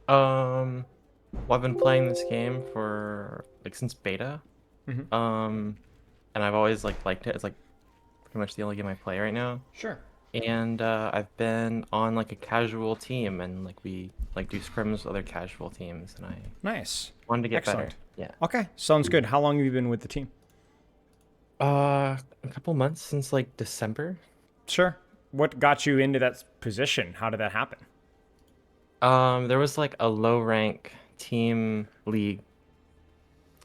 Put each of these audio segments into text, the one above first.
Um, well, I've been playing this game for like since beta. Hmm. Um, and I've always liked it. It's like pretty much the only game I play right now. Sure. And I've been on like a casual team, and like we like do scrims with other casual teams, and I Nice. wanted to get better. Excellent. Yeah. Okay, sounds good. How long have you been with the team? A couple months since like December. Sure. What got you into that position? How did that happen? There was like a low rank team league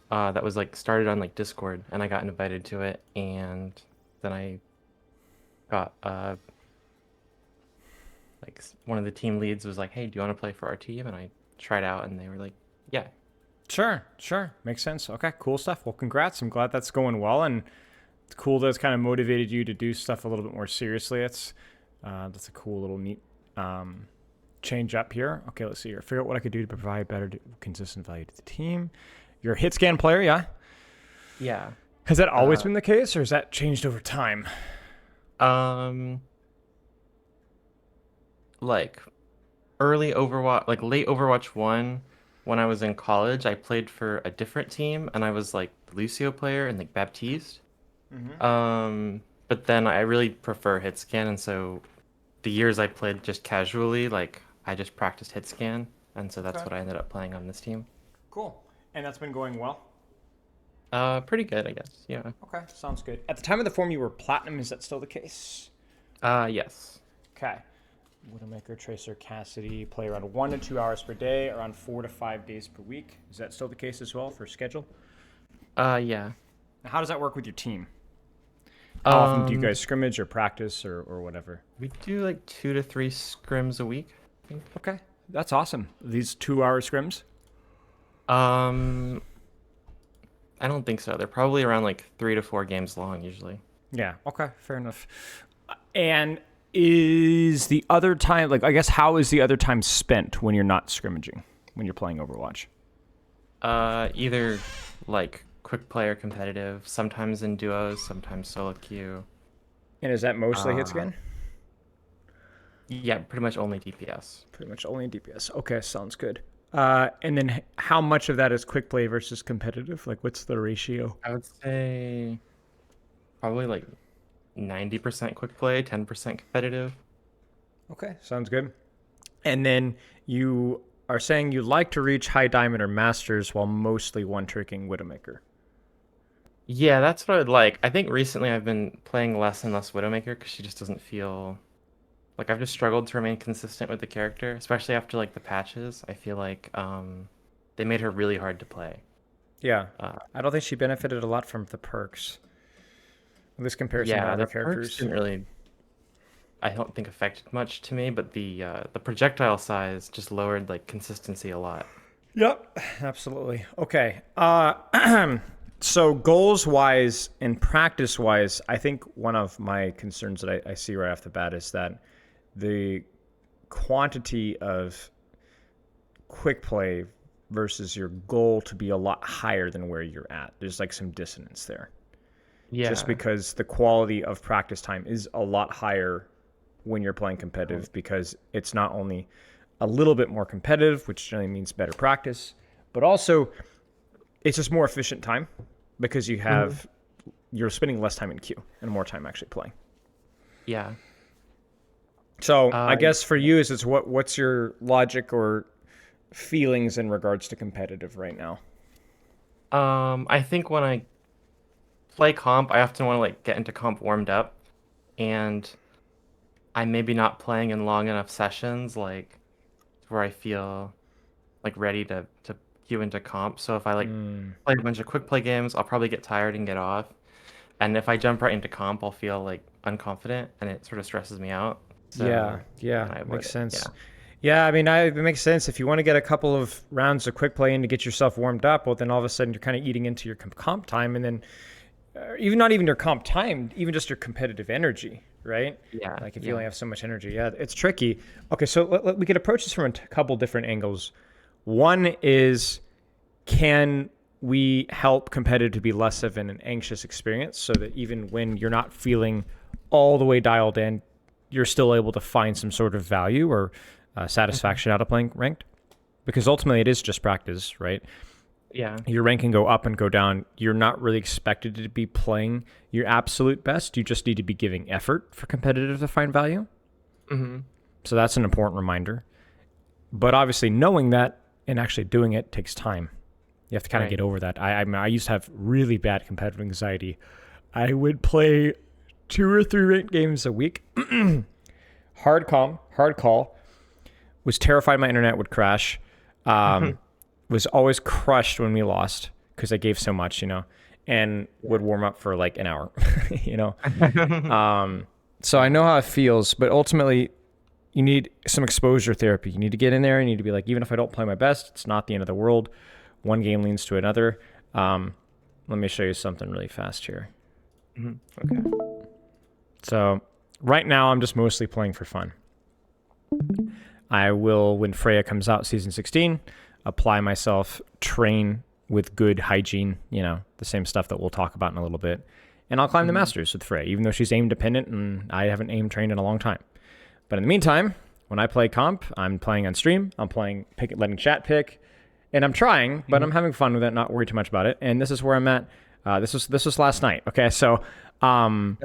that was like started on like Discord, and I got invited to it, and then I got one of the team leads was like, "Hey, do you want to play for our team?" And I tried out, and they were like, "Yeah, Sure, sure. Makes sense. Okay, cool stuff. Well, congrats. I'm glad that's going well, and it's cool that it's kind of motivated you to do stuff a little bit more seriously. That's a cool little neat change up here. Okay, let's see here. Figure out what I could do to provide better, consistent value to the team. You're a hit scan player, yeah? yeah." Has that always Uh, been the case, or has that changed over time? um, like early Overwatch, like late Overwatch 1, when I was in college, I played for a different team, and I was like the Lucio player and like Baptiste. Mm-hmm. But then I really prefer hit scan, and so the years I played just casually, like I just practiced hit scan, and so that's Okay, what I ended up playing on this team. cool. And that's been going well. Pretty good, I guess. Yeah. Okay, sounds good. At the time of the form, you were platinum. Is that still the case? Yes. Okay. Widowmaker, Tracer, Cassidy play around 1 to 2 hours per day, around 4 to 5 days per week. Is that still the case as well for schedule? Yeah. Now, how does that work with your team? How often do you Um, guys scrimmage or practice or whatever? we do like 2 to 3 scrims a week, I think. Okay, that's awesome. These 2 hour scrims? Um, I don't think so. They're probably around like 3 to 4 games long usually. Yeah, okay, fair enough. And is the other time, like, I guess, how is the other time spent when you're not scrimmaging, when you're playing Overwatch? Either like quick play or competitive, sometimes in duos, sometimes solo queue. And is that mostly hit Uh, scan? yeah, pretty much only DPS. Pretty much only in DPS. Okay, sounds good. And then how much of that is quick play versus competitive? Like, what's the ratio? I would say probably like 90% quick play, 10% competitive. Okay, sounds good. And then you are saying you like to reach high diamond or masters while mostly one tricking Widowmaker. Yeah, that's what I would like. I think recently I've been playing less and less Widowmaker because she just doesn't feel like I've just struggled to remain consistent with the character, especially after like the patches. I feel like they made her really hard to play. Yeah, Uh, I don't think she benefited a lot from the perks. In this comparison to yeah, other the perks characters. didn't really I don't think affected much to me, but the projectile size just lowered like consistency a lot. Yep, absolutely. Okay. So goals wise and practice wise, I think one of my concerns that I see right off the bat is that the quantity of quick play versus your goal to be a lot higher than where you're at. There's like some dissonance there. Just Yeah. because the quality of practice time is a lot higher when you're playing competitive because it's not only a little bit more competitive, which generally means better practice, but also it's just more efficient time because Mhm. you're spending less time in queue and more time actually playing. Yeah. So I Uh, guess for you is it's what's your logic or feelings in regards to competitive right now? I think when I play comp, I often want to like get into comp warmed up, and I'm maybe not playing in long enough sessions, like where I feel like ready to queue into comp. So if I like Mm, play a bunch of quick play games, I'll probably get tired and get off. And if I jump right into comp, I'll feel like unconfident, and it sort of stresses me out. yeah, So yeah, then I avoid makes it. Yeah. sense. Yeah, I mean, it makes sense. If you want to get a couple of rounds of quick play in to get yourself warmed up, well, then all of a sudden you're kind of eating into your comp time, and then even not even your comp time, even just your competitive energy, right? Yeah. Like if you Yeah. only have so much energy, yeah, it's tricky. Okay, so we could approach this from a couple different angles. One is, can we help competitive to be less of an anxious experience so that even when you're not feeling all the way dialed in, you're still able to find some sort of value or Mhm. satisfaction out of playing ranked? because ultimately it is just practice, right? Yeah. Your rank can go up and go down. You're not really expected to be playing your absolute best. You just need to be giving effort for competitive to find value. Mm-hmm. So that's an important reminder. But obviously knowing that and actually doing it takes time. You have to kind of get over that. I used to have really bad competitive anxiety. I would play 2 or 3 ranked games a week. Hard call. Was terrified my internet would crash. Was always crushed when we lost because I gave so much, and would warm up for like an hour, So I know how it feels, but ultimately you need some exposure therapy. You need to get in there. You need to be like, even if I don't play my best, it's not the end of the world. One game leads to another. Let me show you something really fast here. Mm-hmm. Okay. So right now I'm just mostly playing for fun. I will, when Freya comes out season 16, apply myself, train with good hygiene, the same stuff that we'll talk about in a little bit. And I'll climb the Masters with Freya, even though she's aim dependent and I haven't aim trained in a long time. But in the meantime, when I play comp, I'm playing on stream, I'm playing, letting chat pick, and I'm trying, but I'm having fun with it, not worry too much about it. And this is where I'm at. This was last night. Okay. So, and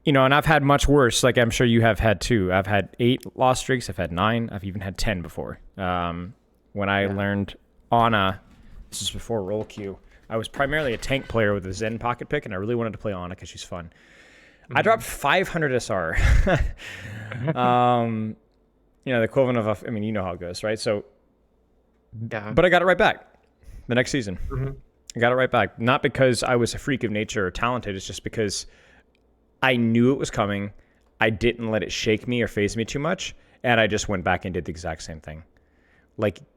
I've had much worse, like I'm sure you have had too. I've had 8 loss streaks. I've had 9. I've even had 10 before. When I learned Ana, this is before roll queue, I was primarily a tank player with a Zen pocket pick, and I really wanted to play Ana because she's fun. I dropped 500 SR. The equivalent of, you know how it goes, right? So, but I got it right back the next season. I got it right back. Not because I was a freak of nature or talented. It's just because I knew it was coming. I didn't let it shake me or phase me too much. And I just went back and did the exact same thing.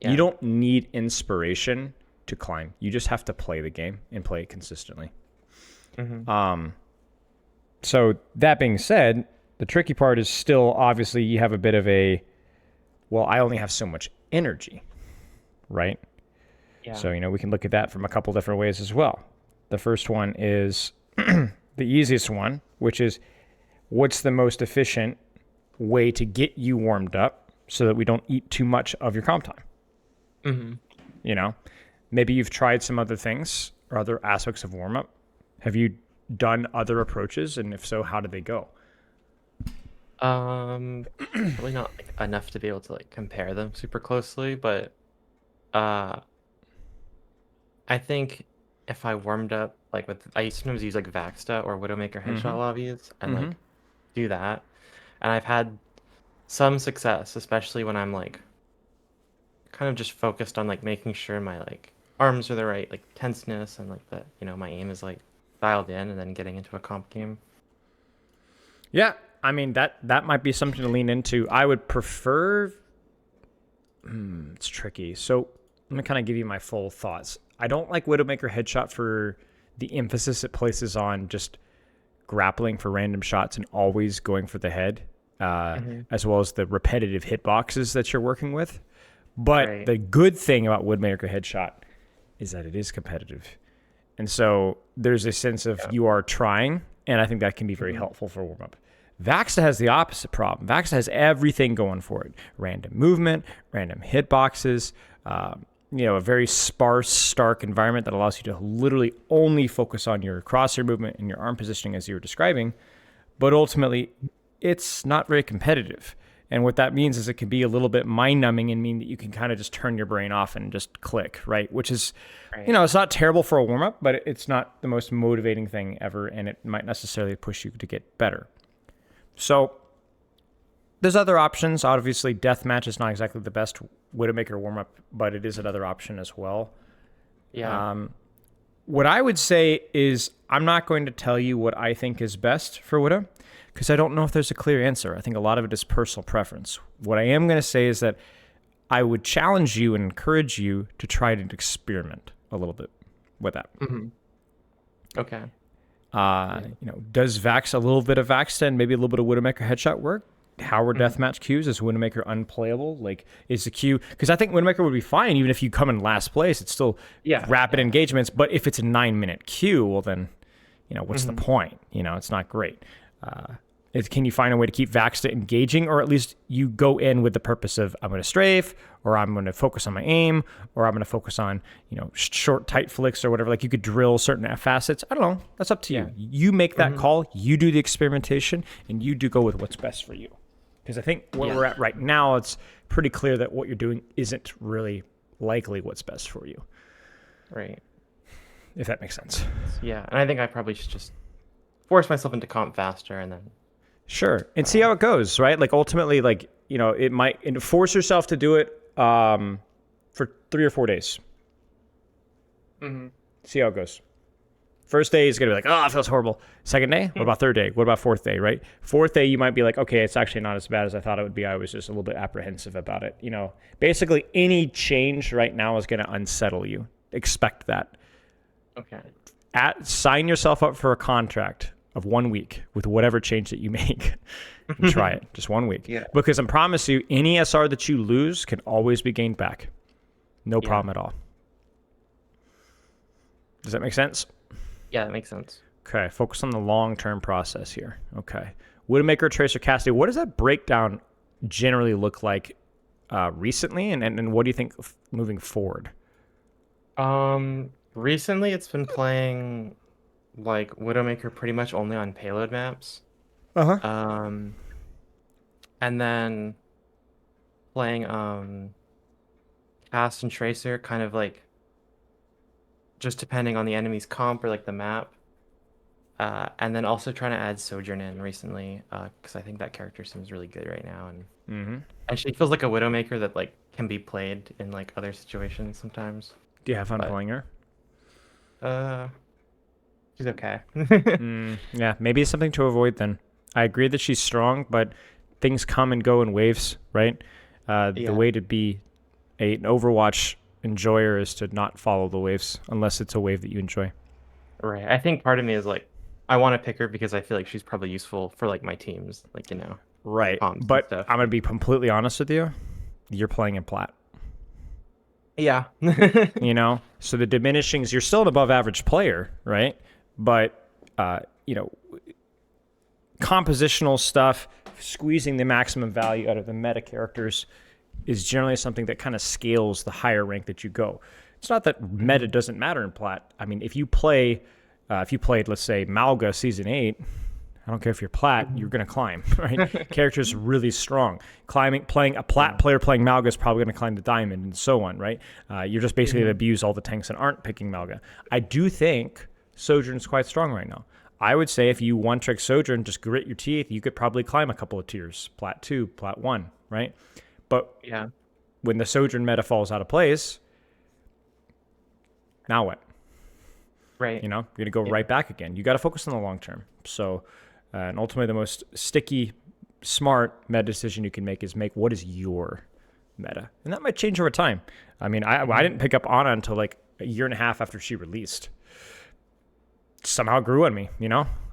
You don't need inspiration to climb. You just have to play the game and play it consistently. So that being said, the tricky part is still obviously you have a bit of I only have so much energy, right? Yeah. So, we can look at that from a couple different ways as well. The first one is the easiest one, which is what's the most efficient way to get you warmed up so that we don't eat too much of your comp time. Maybe you've tried some other things or other aspects of warm up. Have you done other approaches? And if so, how did they go? Probably not enough to be able to compare them super closely, but I think if I warmed up I sometimes use Vaxta or Widowmaker headshot lobbies and do that, and I've had some success, especially when I'm kind of just focused on making sure my arms are the right tenseness and that my aim is dialed in, and then getting into a comp game. Yeah, that might be something to lean into. I would prefer. It's tricky. So let me kind of give you my full thoughts. I don't like Widowmaker headshot for the emphasis it places on just grappling for random shots and always going for the head, as well as the repetitive hitboxes that you're working with. But the good thing about Widowmaker headshot is that it is competitive. And so there's a sense of you are trying, and I think that can be very helpful for warm-up. Vaxta has the opposite problem. Vaxta has everything going for it. Random movement, random hitboxes, a very sparse, stark environment that allows you to literally only focus on your crosshair movement and your arm positioning as you were describing. But ultimately, it's not very competitive. And what that means is it can be a little bit mind-numbing and mean that you can kind of just turn your brain off and just click, right? Which is, it's not terrible for a warm-up, but it's not the most motivating thing ever, and it might necessarily push you to get better. So there's other options. Obviously, deathmatch is not exactly the best Widowmaker warm-up, but it is another option as well. Yeah. What I would say is I'm not going to tell you what I think is best for Widow, because I don't know if there's a clear answer. I think a lot of it is personal preference. What I am going to say is that I would challenge you and encourage you to try to experiment a little bit with that. Okay. Does a little bit of Vaxta and maybe a little bit of Widowmaker headshot work? How are deathmatch queues? Is Widowmaker unplayable? Is the queue... Because I think Widowmaker would be fine even if you come in last place. It's still rapid engagements. But if it's a 9-minute queue, well then, what's the point? It's not great. Can you find a way to keep Vaxta engaging, or at least you go in with the purpose of I'm going to strafe, or I'm going to focus on my aim, or I'm going to focus on short tight flicks or whatever. Like you could drill certain facets. I don't know. That's up to you. You make that call. You do the experimentation, and you do go with what's best for you. Because I think where we're at right now, it's pretty clear that what you're doing isn't really likely what's best for you. Right. If that makes sense. Yeah, and I think I probably should just force myself into comp faster and then. Sure. And see how it goes, right? Like ultimately, like, it might force yourself to do it for 3 or 4 days. See how it goes. First day is going to be like, oh, it feels horrible. Second day, what about third day? What about fourth day, right? Fourth day, you might be like, okay, it's actually not as bad as I thought it would be. I was just a little bit apprehensive about it. Basically any change right now is going to unsettle you. Expect that. Okay. Sign yourself up for a contract of 1 week with whatever change that you make. And try it. Just 1 week. Yeah. Because I promise you, any SR that you lose can always be gained back. No problem at all. Does that make sense? Yeah, that makes sense. Okay, focus on the long-term process here. Okay. Widowmaker, Tracer, Cassidy, what does that breakdown generally look like recently, and what do you think moving forward? Recently it's been playing like Widowmaker pretty much only on payload maps. And then playing Cast and Tracer kind of like just depending on the enemy's comp or like the map. And then also trying to add Sojourn in recently, because I think that character seems really good right now, and she feels like a Widowmaker that like can be played in like other situations sometimes. Do you have fun playing her? She's okay. Yeah, maybe it's something to avoid then. I agree that she's strong, but things come and go in waves, right? The way to be an Overwatch enjoyer is to not follow the waves unless it's a wave that you enjoy. Right. I think part of me is like, I want to pick her because I feel like she's probably useful for like my teams, like Right. But I'm gonna be completely honest with you. You're playing in plat. Yeah. So the diminishings, you're still an above average player, right? But compositional stuff, squeezing the maximum value out of the meta characters is generally something that kind of scales the higher rank that you go. It's not that meta doesn't matter in plat. I mean, if you played, let's say, Malga Season 8, I don't care if you're plat, you're going to climb, right? Character's really strong. Playing a plat player playing Malga is probably going to climb the diamond and so on, right? You're just basically going to abuse all the tanks that aren't picking Malga. I do think Sojourn's quite strong right now. I would say if you one-trick Sojourn, just grit your teeth, you could probably climb a couple of tiers. Plat 2, Plat 1, right? But when the Sojourn meta falls out of place, now what? Right. You're going to go right back again. You got to focus on the long term. So, and ultimately, the most sticky, smart meta decision you can make is make what is your meta. And that might change over time. I mean, I didn't pick up Ana until like a year and a half after she released. Somehow it grew on me,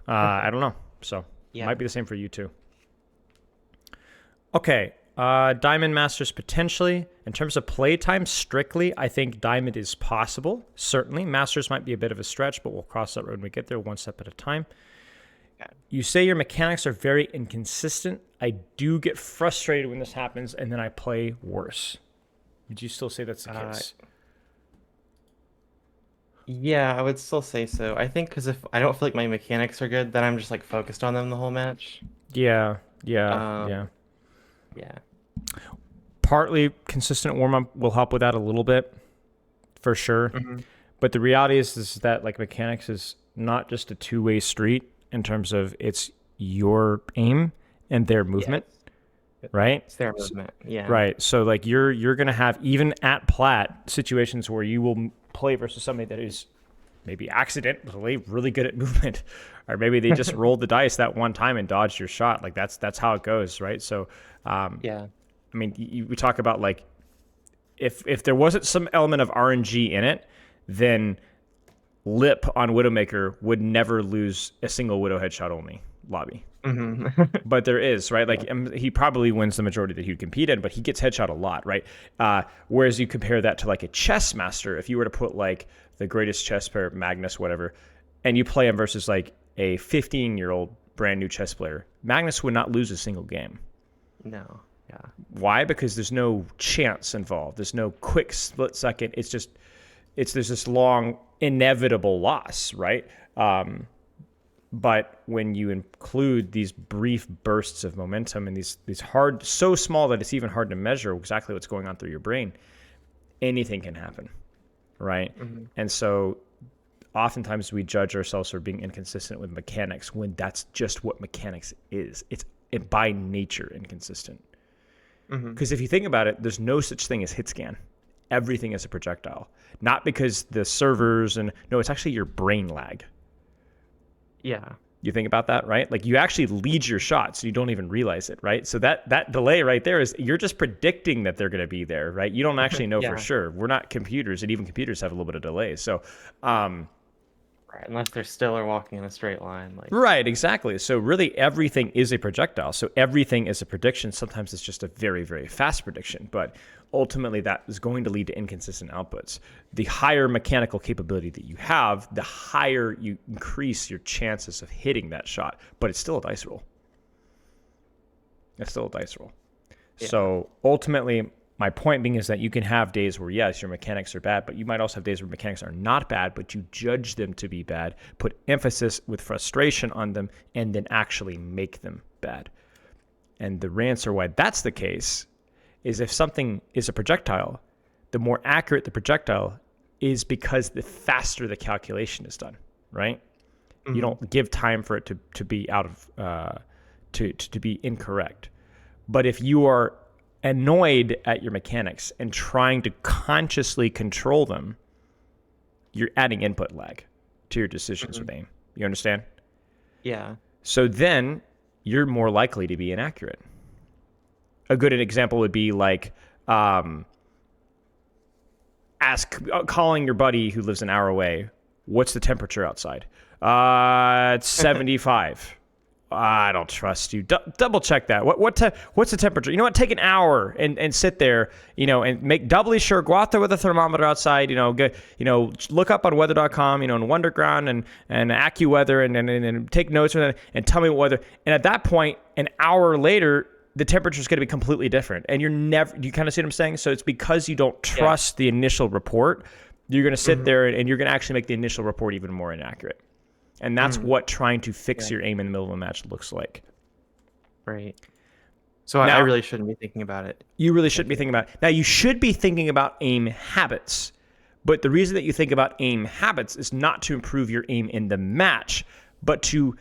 I don't know. So, it might be the same for you too. Okay. Diamond Masters potentially. In terms of playtime, strictly, I think Diamond is possible. Certainly. Masters might be a bit of a stretch, but we'll cross that road when we get there, one step at a time. You say your mechanics are very inconsistent. I do get frustrated when this happens, and then I play worse. Would you still say that's the case? Yeah, I would still say so. I think because if I don't feel like my mechanics are good, then I'm just like focused on them the whole match. Yeah. Partly consistent warm-up will help with that a little bit, for sure. But the reality is that like mechanics is not just a two-way street in terms of it's your aim and their movement, right? It's their movement, Right. So like you're gonna have even at plat situations where you will play versus somebody that is maybe accidentally really good at movement, or maybe they just rolled the dice that one time and dodged your shot. Like that's how it goes, right? So I mean, we talk about like if there wasn't some element of RNG in it, then Lip on Widowmaker would never lose a single Widow headshot only lobby. But there is, right? Like he probably wins the majority that he'd compete in, but he gets headshot a lot, right? Whereas you compare that to like a chess master, if you were to put like the greatest chess player, Magnus, whatever, and you play him versus like a 15-year-old brand new chess player, Magnus would not lose a single game. No. Yeah. Why? Because there's no chance involved. There's no quick split second. There's this long inevitable loss, right? But when you include these brief bursts of momentum and these hard, so small that it's even hard to measure exactly what's going on through your brain, anything can happen, right? Mm-hmm. And so oftentimes we judge ourselves for being inconsistent with mechanics when that's just what mechanics is. It's by nature inconsistent. Because if you think about it, there's no such thing as hit scan. Everything is a projectile. Not because the servers no, it's actually your brain lag. Yeah. You think about that, right? Like you actually lead your shots, you don't even realize it, right? So that delay right there is you're just predicting that they're going to be there, right? You don't actually know for sure. We're not computers, and even computers have a little bit of delay. So, right, unless they're still or walking in a straight line, like right, exactly. So really, everything is a projectile. So everything is a prediction. Sometimes it's just a very, very fast prediction, but ultimately that is going to lead to inconsistent outputs. The higher mechanical capability that you have, the higher you increase your chances of hitting that shot. But it's still a dice roll. It's still a dice roll. Yeah. So ultimately, my point being is that you can have days where, yes, your mechanics are bad, but you might also have days where mechanics are not bad, but you judge them to be bad, put emphasis with frustration on them, and then actually make them bad. And the answer why that's the case is if something is a projectile, the more accurate the projectile is because the faster the calculation is done, right? Mm-hmm. You don't give time for it to be out of, to be incorrect. But if you are annoyed at your mechanics and trying to consciously control them, you're adding input lag to your decisions with aim. You understand? Yeah. So then you're more likely to be inaccurate. A good example would be like calling your buddy who lives an hour away, what's the temperature outside? It's 75. I don't trust you. Double check that. What's the temperature? You know what? Take an hour and sit there, and make doubly sure. Go out there with a thermometer outside. Look up on weather.com, and Wonderground and AccuWeather and take notes and tell me what weather. And at that point, an hour later, the temperature is going to be completely different. And you kind of see what I'm saying? So it's because you don't trust the initial report, you're going to sit there and you're going to actually make the initial report even more inaccurate. And that's what trying to fix your aim in the middle of a match looks like. Right. So now, I really shouldn't be thinking about it. You really shouldn't be thinking about it. Now, you should be thinking about aim habits. But the reason that you think about aim habits is not to improve your aim in the match, but to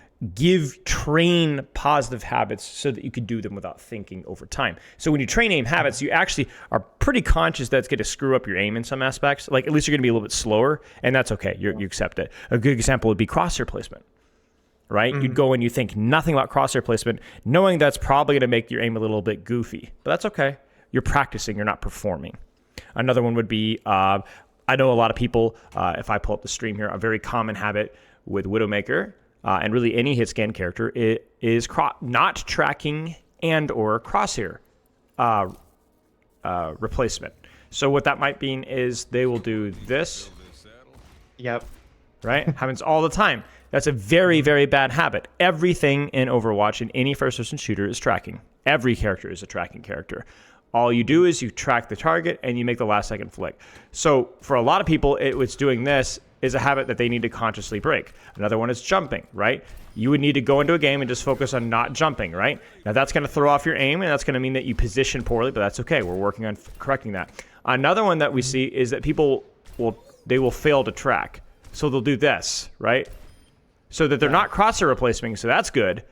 train positive habits so that you can do them without thinking over time. So when you train aim habits, you actually are pretty conscious that it's going to screw up your aim in some aspects. Like at least you're going to be a little bit slower, and that's okay. You accept it. A good example would be crosshair placement, right? You'd go and you think nothing about crosshair placement, knowing that's probably going to make your aim a little bit goofy, but that's okay. You're practicing, you're not performing. Another one would be, I know a lot of people, if I pull up the stream here, a very common habit with Widowmaker, and really any hit scan character is not tracking and or crosshair replacement. So what that might mean is they will do this. Yep. Right? Happens all the time. That's a very, very bad habit. Everything in Overwatch in any first-person shooter is tracking. Every character is a tracking character. All you do is you track the target and you make the last second flick. So for a lot of people, it's doing this is a habit that they need to consciously break. Another one is jumping, right? You would need to go into a game and just focus on not jumping, right? Now that's going to throw off your aim, and that's going to mean that you position poorly, but that's okay. We're working on correcting that. Another one that we see is that people will fail to track. So they'll do this, right? So that they're not crosshair replacing, so that's good.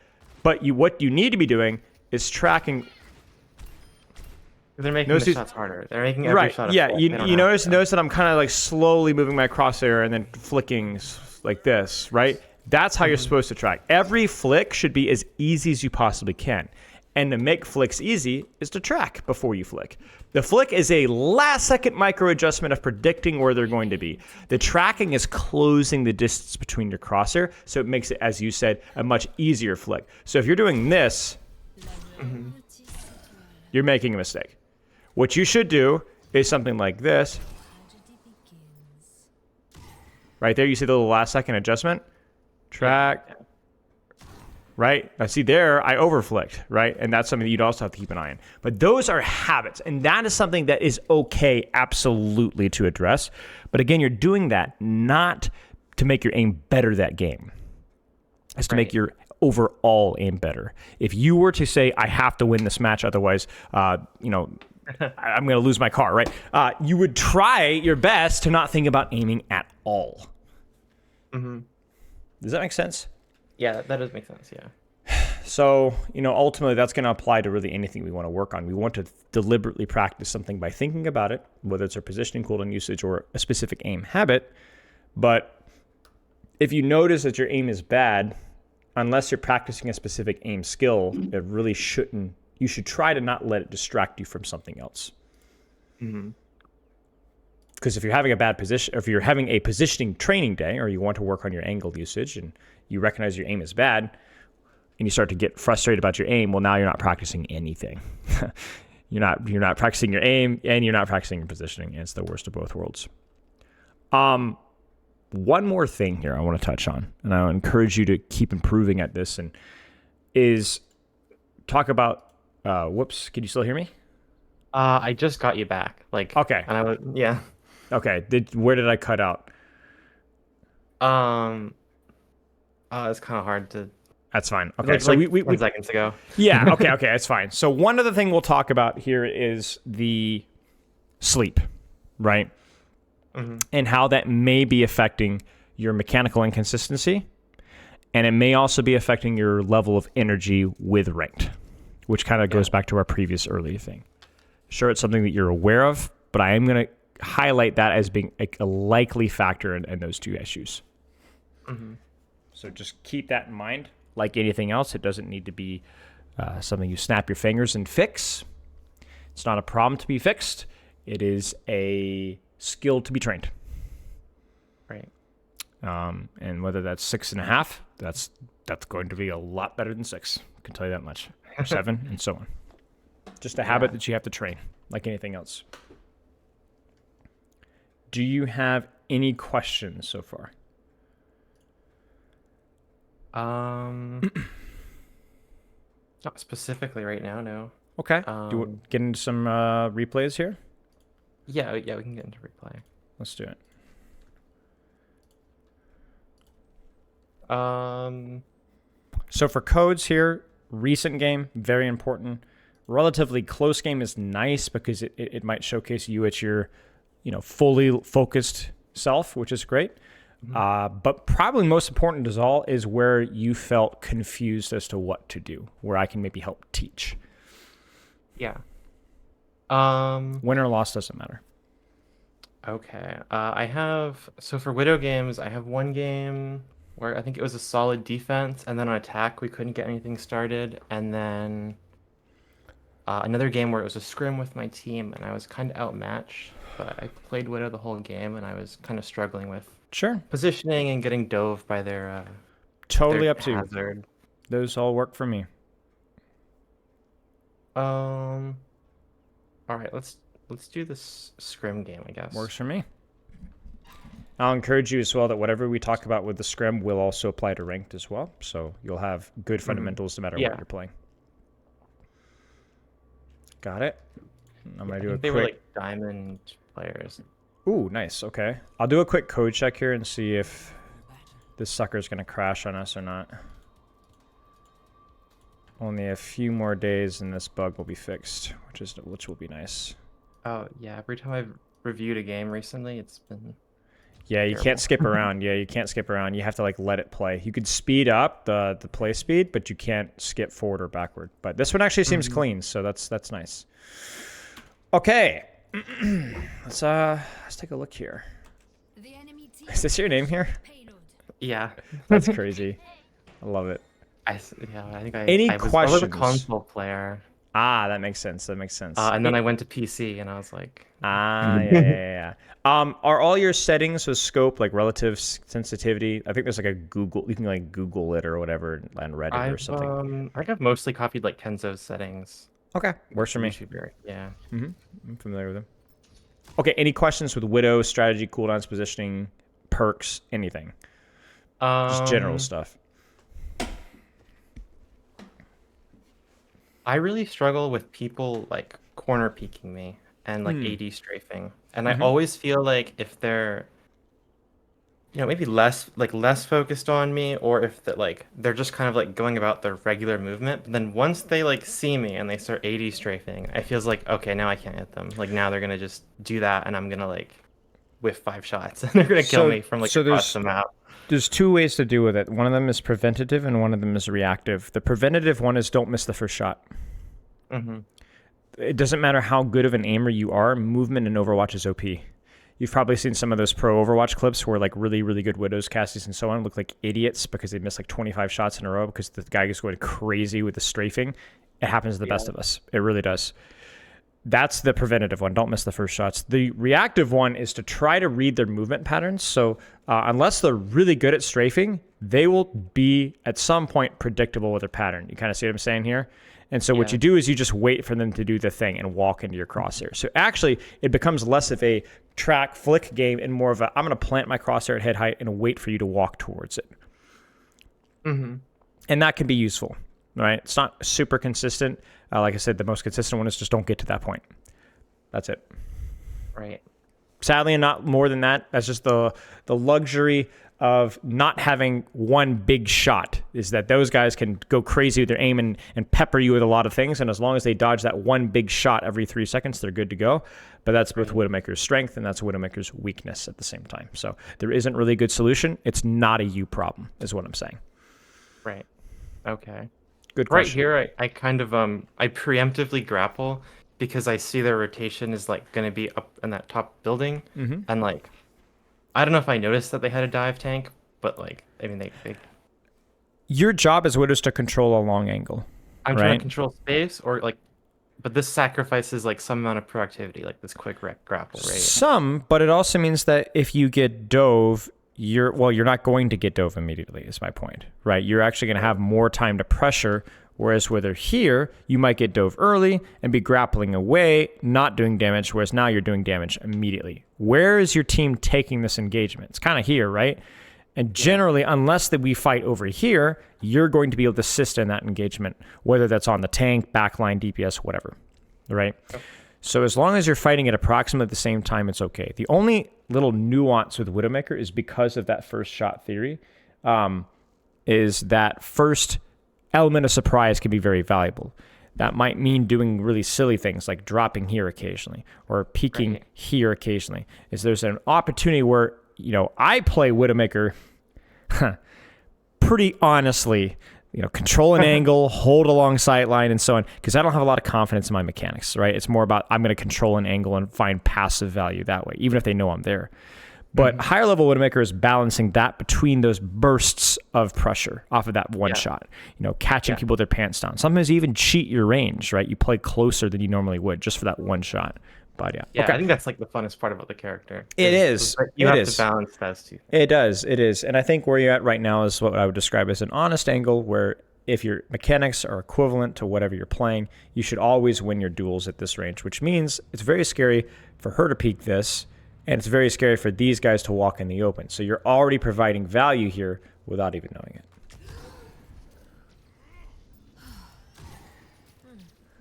But what you need to be doing is tracking. They're making the shots harder. They're making every shot. Yeah, you notice that I'm kind of like slowly moving my crosshair and then flicking like this, right? That's how you're supposed to track. Every flick should be as easy as you possibly can. And to make flicks easy is to track before you flick. The flick is a last-second micro-adjustment of predicting where they're going to be. The tracking is closing the distance between your crosshair, so it makes it, as you said, a much easier flick. So if you're doing this, you're making a mistake. What you should do is something like this. Right there, you see the little last second adjustment? Track. right? Now see there, I overflicked, right? And that's something that you'd also have to keep an eye on. But those are habits, and that is something that is okay, absolutely, to address. But again, you're doing that not to make your aim better that game. It's to make your overall aim better. If you were to say, I have to win this match, otherwise, you know, I'm going to lose my car, right? You would try your best to not think about aiming at all. Mm-hmm. Does that make sense? Yeah, that does make sense, yeah. So, you know, ultimately that's going to apply to really anything we want to work on. We want to deliberately practice something by thinking about it, whether it's our positioning, cooldown usage, or a specific aim habit. But if you notice that your aim is bad, unless you're practicing a specific aim skill, it really shouldn't. You should try to not let it distract you from something else. Mm-hmm. Because if you're having a bad position, or if you're having a positioning training day, or you want to work on your angle usage, and you recognize your aim is bad, and you start to get frustrated about your aim, well, now you're not practicing anything. You're not practicing your aim, and you're not practicing your positioning, and it's the worst of both worlds. One more thing here I want to touch on, and I encourage you to keep improving at this, and is talk about. Whoops, can you still hear me? I just got you back. Like, okay, and I was, yeah. Okay, where did I cut out? It's kind of hard to. That's fine. Okay, Like, so like we 10 seconds ago. Yeah, okay, that's fine. So one other thing we'll talk about here is the sleep, right? Mm-hmm. And how that may be affecting your mechanical inconsistency, and it may also be affecting your level of energy with ranked, which kind of goes back to our previous earlier thing. Sure, it's something that you're aware of, but I am going to highlight that as being a likely factor in those two issues. Mm-hmm. So just keep that in mind. Like anything else, it doesn't need to be something you snap your fingers and fix. It's not a problem to be fixed. It is a skill to be trained. Right. And whether that's 6.5, that's going to be a lot better than 6. I can tell you that much. Or 7, and so on. Just a habit that you have to train, like anything else. Do you have any questions so far? Not specifically right now, no. Okay. Do you want to get into some replays here? Yeah, we can get into replay. Let's do it. So for codes here, recent game, very important. Relatively close game is nice because it might showcase you at your, fully focused self, which is great. Mm-hmm. But probably most important as all is where you felt confused as to what to do, where I can maybe help teach. Yeah. Win or loss doesn't matter. Okay. So for Widow games, I have one game where I think it was a solid defense, and then on attack, we couldn't get anything started. And then another game where it was a scrim with my team, and I was kind of outmatched, but I played Widow the whole game, and I was kind of struggling with positioning and getting dove by their totally their up to hazard. You. Those all work for me. All right, let's do this scrim game, I guess. Works for me. I'll encourage you as well that whatever we talk about with the scrim will also apply to ranked as well. So you'll have good fundamentals no matter what you're playing. Got it? I'm going to do a quick... They were like diamond players. Ooh, nice. Okay. I'll do a quick code check here and see if this sucker's going to crash on us or not. Only a few more days and this bug will be fixed, which will be nice. Oh, yeah. Every time I've reviewed a game recently, it's been... Yeah, you can't skip around. Yeah, you can't skip around. You have to let it play. You could speed up the play speed, but you can't skip forward or backward. But this one actually seems clean, so that's nice. Okay, let's take a look here. Is this your name here? Yeah, that's crazy. I love it. I think I was a console player. Ah, that makes sense. And then I went to PC, and I was like... yeah. Are all your settings with scope like relative sensitivity? I think there's like a Google. You can Google it or whatever on Reddit or something. I think I've mostly copied Kenzo's settings. Okay, works for me. Yeah. I'm familiar with them. Okay, any questions with Widow, strategy, cooldowns, positioning, perks, anything? Just general stuff. I really struggle with people like corner peeking me and like Hmm. AD strafing. And I Mm-hmm. always feel like if they're, maybe less focused on me, or if that like they're just kind of like going about their regular movement, but then once they like see me and they start AD strafing, I feels like okay, now I can't hit them. Like now they're gonna just do that and I'm gonna like whiff 5 shots and they're gonna kill So me from like so across there's the map. there's two ways to deal with it. One of them is preventative and one of them is reactive. The preventative one is don't miss the first shot. Hmm. It doesn't matter how good of an aimer you are, movement in Overwatch is OP. You've probably seen some of those pro Overwatch clips where like really, really good Widows casties and so on look like idiots because they miss like 25 shots in a row because the guy is going crazy with the strafing. It happens to the best Yeah. of us. It really does. That's the preventative one. Don't miss the first shots. The reactive one is to try to read their movement patterns. So unless they're really good at strafing, they will be at some point predictable with their pattern. You kind of see what I'm saying here? And so what Yeah. you do is you just wait for them to do the thing and walk into your crosshair. So actually, it becomes less of a track flick game and more of a I'm going to plant my crosshair at head height and wait for you to walk towards it. Hmm. And that can be useful, right? It's not super consistent. Like I said, the most consistent one is just don't get to that point. That's it. Right. Sadly, and not more than that. That's just the luxury of not having one big shot, is that those guys can go crazy with their aim and pepper you with a lot of things. And as long as they dodge that one big shot every 3 seconds, they're good to go. But that's both Widowmaker's strength and that's Widowmaker's weakness at the same time. So there isn't really a good solution. It's not a you problem, is what I'm saying. Right. Okay. Good Right question. here, I kind of I preemptively grapple because I see their rotation is like gonna be up in that top building, Mm-hmm. and like I don't know if I noticed that they had a dive tank, but like I mean they Your job as Widow is to control a long angle, I'm trying to right? control space or like, but this sacrifices like some amount of productivity, like this quick grapple, right? Some, but it also means that if you get dove, you're not going to get dove immediately, is my point, right? You're actually going to have more time to pressure. Whereas whether here, you might get dove early and be grappling away, not doing damage, whereas now you're doing damage immediately. Where is your team taking this engagement? It's kind of here, right? And generally, unless that we fight over here, you're going to be able to assist in that engagement, whether that's on the tank, backline, DPS, whatever, right? So as long as you're fighting at approximately the same time, it's okay. The only little nuance with Widowmaker is because of that first shot theory, is that first element of surprise can be very valuable. That might mean doing really silly things like dropping here occasionally or peeking Right. here occasionally. Is there's an opportunity where, I play Widowmaker pretty honestly, control an angle, hold a long sight line, and so on, because I don't have a lot of confidence in my mechanics, right? It's more about I'm going to control an angle and find passive value that way, even if they know I'm there. But higher level Widowmaker is balancing that between those bursts of pressure off of that one Yeah. shot, catching Yeah. people with their pants down. Sometimes you even cheat your range, right? You play closer than you normally would just for that one shot. But yeah. Yeah, Okay. I think that's like the funnest part about the character. It Is is. that you It have to is. balance those two things. It does. It is. And I think where you're at right now is what I would describe as an honest angle where if your mechanics are equivalent to whatever you're playing, you should always win your duels at this range, which means it's very scary for her to peek this, and it's very scary for these guys to walk in the open. So you're already providing value here without even knowing it.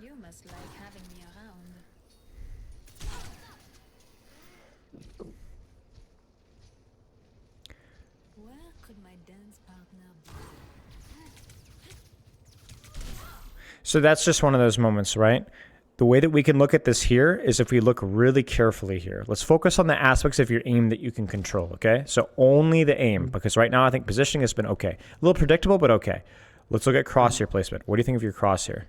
You must like having me around. Where could my dance partner be? So that's just one of those moments, right? The way that we can look at this here is if we look really carefully here. Let's focus on the aspects of your aim that you can control, okay? So only the aim, because right now I think positioning has been okay. A little predictable, but okay. Let's look at crosshair placement. What do you think of your crosshair?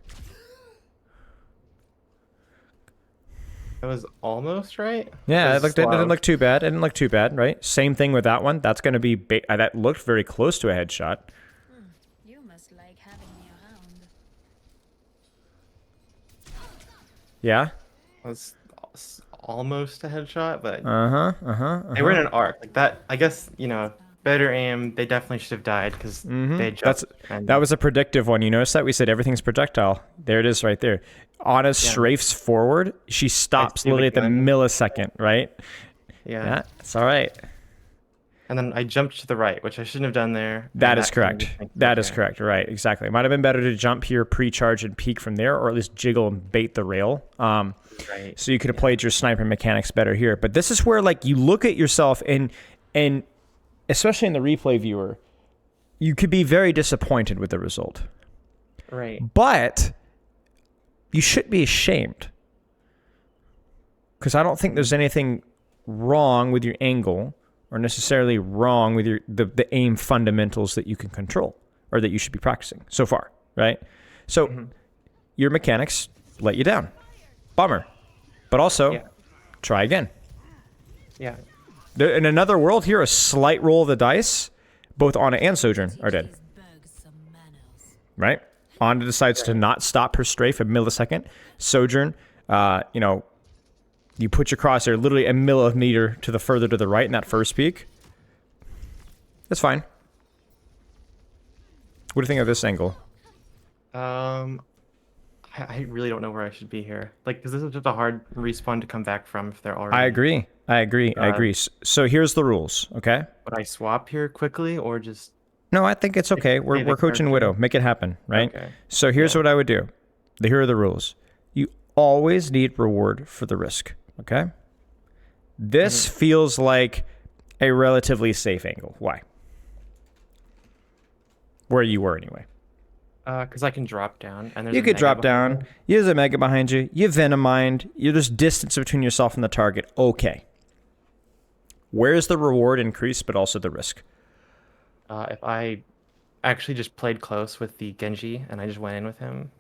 That was almost right. Yeah, It was it didn't slow. look too bad. It didn't look too bad, right? Same thing with that one. That's going to be, that looked very close to a headshot. You must like having me around. Yeah? Was almost a headshot, but Uh-huh. they were in an arc like that. I guess better aim. They definitely should have died because they That's jumped. And that was a predictive one. You notice that we said everything's projectile. There it is, right there. Anna strafes forward. She stops see the literally at the gun. millisecond, right? yeah. Yeah, it's all right. And then I jumped to the right, which I shouldn't have done there. That And is kind of correct. makes me That is okay. correct. Right. Exactly. It might have been better to jump here, pre-charge, and peek from there, or at least jiggle and bait the rail. Right. So you could have played your sniper mechanics better here. But this is where like you look at yourself and especially in the replay viewer, you could be very disappointed with the result. Right. But you should be ashamed. Because I don't think there's anything wrong with your angle or necessarily wrong with the aim fundamentals that you can control or that you should be practicing so far, right? So your mechanics let you down. Bummer. But also, try again. Yeah. In another world here, a slight roll of the dice, both Anna and Sojourn are dead. Right? Anna decides to not stop her strafe a millisecond. Sojourn, you put your crosshair literally a millimeter to the further to the right in that first peak. That's fine. What do you think of this angle? I really don't know where I should be here. Like, because this is just a hard respawn to come back from if they're already. I agree. So here's the rules, okay? Would I swap here quickly or just? No, I think it's okay. We're coaching character. Widow. Make it happen, right? Okay. So here's what I would do. Here are the rules. You always need reward for the risk, okay? This feels like a relatively safe angle. Why? Where you were anyway. Because I can drop down and there's You a could mega drop behind down. me. There's a mega behind you. You Venomind. There's distance between yourself and the target. Okay. Where's the reward increase, but also the risk? If I actually just played close with the Genji and I just went in with him.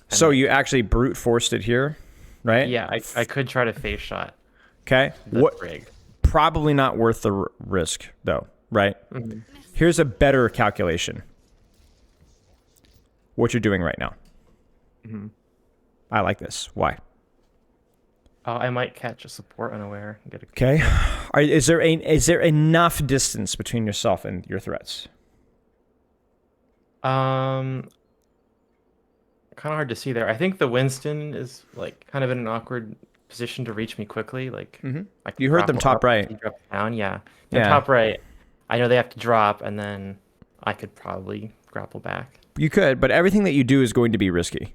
So you actually brute forced it here, right? Yeah, I could try to face shot Okay. the What? rig. Probably not worth the risk, though, right? Here's a better calculation. What you're doing right now. I like this. Why? I might catch a support unaware and get a. Okay. Is there enough distance between yourself and your threats? Kind of hard to see there. I think the Winston is like kind of in an awkward position to reach me quickly. Like I can You heard them grapple top up, right. he drops down. Yeah, the Yeah. top right. I know they have to drop, and then I could probably grapple back. You could, but everything that you do is going to be risky.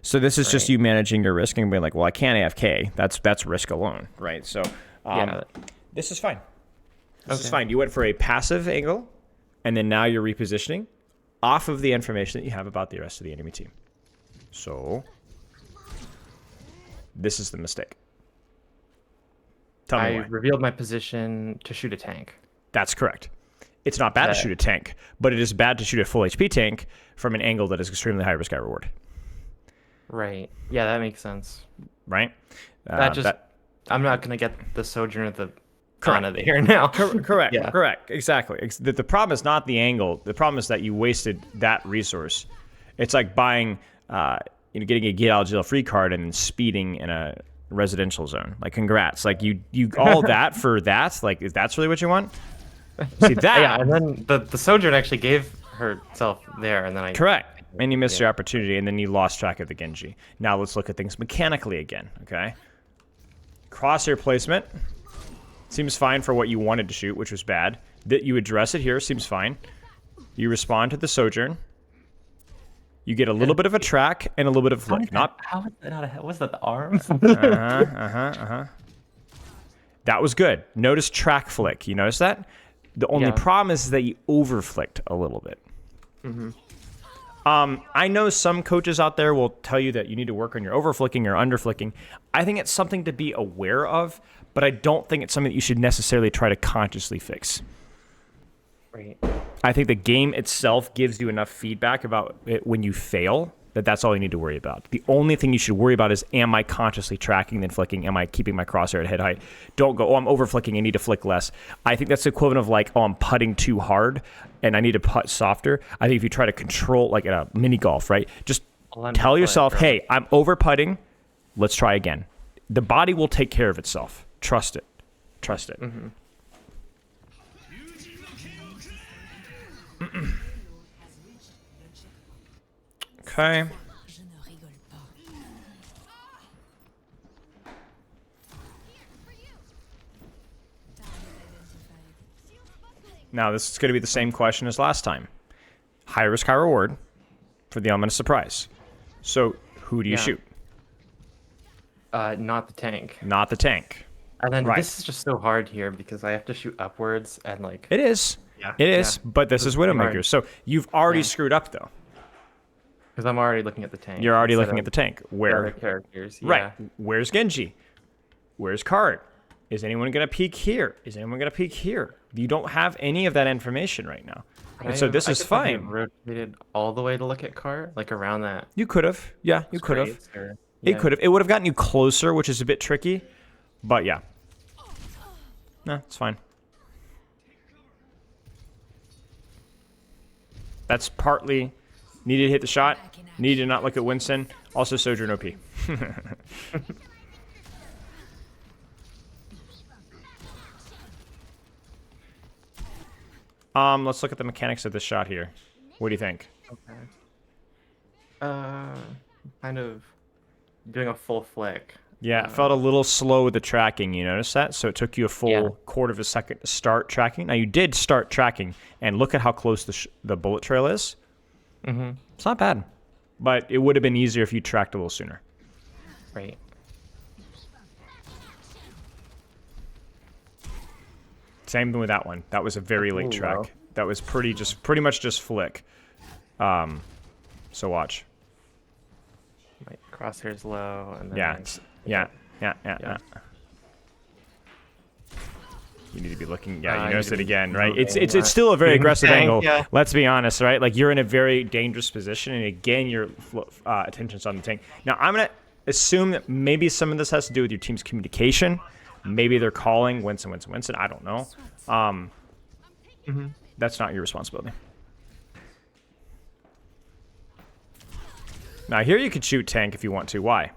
So this is just Right. you managing your risk and being like, well, I can't AFK. That's risk alone, right? So Yeah. this is fine. This is Okay. fine. You went for a passive angle, and then now you're repositioning off of the information that you have about the rest of the enemy team. So this is the mistake. Tell me I why. revealed my position to shoot a tank. That's correct. It's not bad to shoot a tank, but it is bad to shoot a full HP tank from an angle that is extremely high risk, high reward. Right. Yeah, that makes sense. Right? I'm not gonna get the Sojourner the Correct. Kana here now. Correct. Yeah. Correct. Exactly. The problem is not the angle. The problem is that you wasted that resource. It's like buying, getting a get out of jail free card and then speeding in a residential zone. Like, congrats. Like you all that for that. Like, is that's really what you want? See that? Yeah, and then the Sojourner actually gave herself there, and then I. Correct. And you missed your opportunity, and then you lost track of the Genji. Now let's look at things mechanically again. Okay. Crosshair placement seems fine for what you wanted to shoot, which was bad. That you address it here seems fine. You respond to the Sojourn. You get a little bit of a track and a little bit of flick. How is that not a? Was that the arm? That was good. Notice track flick. You notice that? The only Yeah. problem is that you over flicked a little bit. I know some coaches out there will tell you that you need to work on your over flicking or under flicking. I think it's something to be aware of, but I don't think it's something that you should necessarily try to consciously fix. Right. I think the game itself gives you enough feedback about it when you fail that's all you need to worry about. The only thing you should worry about is, am I consciously tracking then flicking? Am I keeping my crosshair at head height? Don't go, oh, I'm over flicking, I need to flick less. I think that's the equivalent of like, oh, I'm putting too hard and I need to putt softer. I think if you try to control, like at a mini golf, right? Just tell yourself, hey, I'm over putting. Let's try again. The body will take care of itself. Trust it. Trust it. Mm-hmm. Okay. Je ne rigole pas. Target identified. Now, this is going to be the same question as last time. High risk, high reward for the element of surprise. So, who do you shoot? Not the tank. Not the tank. And then Right. this is just so hard here because I have to shoot upwards and like. It is. Yeah, It is, yeah. but this is pretty Widowmaker. hard. So, you've already Yeah. screwed up, though. Because I'm already looking at the tank. You're already instead looking of at the tank. the Where? other characters. Right. Yeah. Where's Genji? Where's Card? Is anyone going to peek here? Is anyone going to peek here? You don't have any of that information right now. And so this is I could have fine. rotated all the way to look at cart, like around that. You could have. Yeah, you could have. space, or- It yeah. could have. It would have gotten you closer, which is a bit tricky. But yeah. No, it's fine. That's partly needed to hit the shot. Needed to not look at Winston. Also Sojourn OP. Let's look at the mechanics of this shot here. What do you think? Okay. Kind of doing a full flick. Yeah, it felt a little slow with the tracking. You notice that? So it took you a full quarter of a second to start tracking. Now you did start tracking, and look at how close the bullet trail is. Mm-hmm. It's not bad, but it would have been easier if you tracked a little sooner. Right. Same with that one. That was a very late Ooh, track. wow. That was pretty much just flick. So watch. My crosshair's low, and then Yeah, I- yeah. Yeah. You need to be looking. Yeah, you I notice need it to be again, right? moving, It's still a very doing the aggressive thing, angle. yeah. Let's be honest, right? Like you're in a very dangerous position, and again, your attention's on the tank. Now, I'm gonna assume that maybe some of this has to do with your team's communication. Maybe they're calling Winston. I don't know. That's not your responsibility. Now here you could shoot tank if you want to. Why?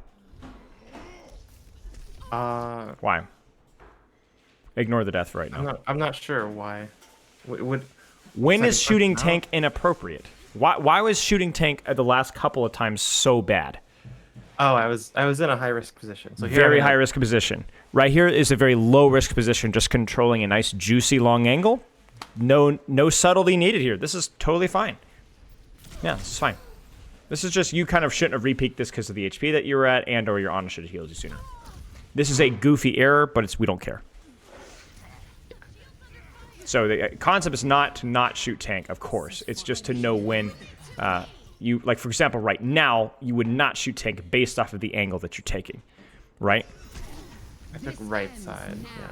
Why? Ignore the death for right now. I'm not sure why. Would When is second shooting person tank inappropriate? Why was shooting tank the last couple of times so bad? Oh, I was in a high risk position. So here Very I'm high at- risk position. Right here is a very low risk position, just controlling a nice juicy long angle. No subtlety needed here. This is totally fine. Yeah, this is fine. This is just you kind of shouldn't have repeaked this because of the HP that you were at, and or your honor should have healed you sooner. This is a goofy error, but we don't care. So the concept is not to not shoot tank, of course. It's just to know when you, like for example, right now, you would not shoot tank based off of the angle that you're taking, right? I took right side. Yeah.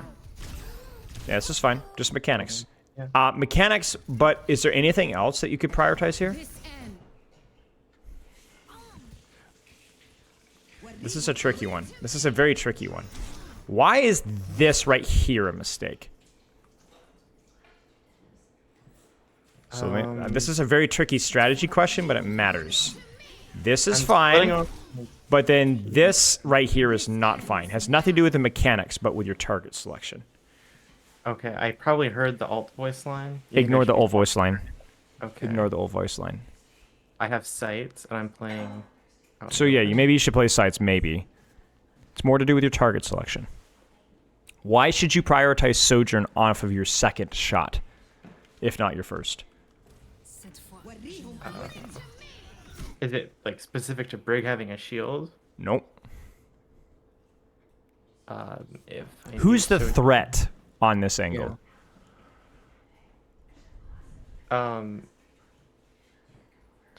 Yeah, this is fine. Just mechanics. Yeah. Mechanics, but is there anything else that you could prioritize here? This is a tricky one. This is a very tricky one. Why is this right here a mistake? So this is a very tricky strategy question, but it matters. This is fine, but then this right here is not fine. Has nothing to do with the mechanics, but with your target selection. Okay, I probably heard the alt voice line. You think I Ignore the should- old voice line. Okay. Ignore the old voice line. I have sights, and I'm playing. Oh, So yeah, maybe you should play sights, maybe. It's more to do with your target selection. Why should you prioritize Sojourn off of your second shot, if not your first? Is it like specific to Brig having a shield? Nope. If I Who's the need to- threat on this angle? Kind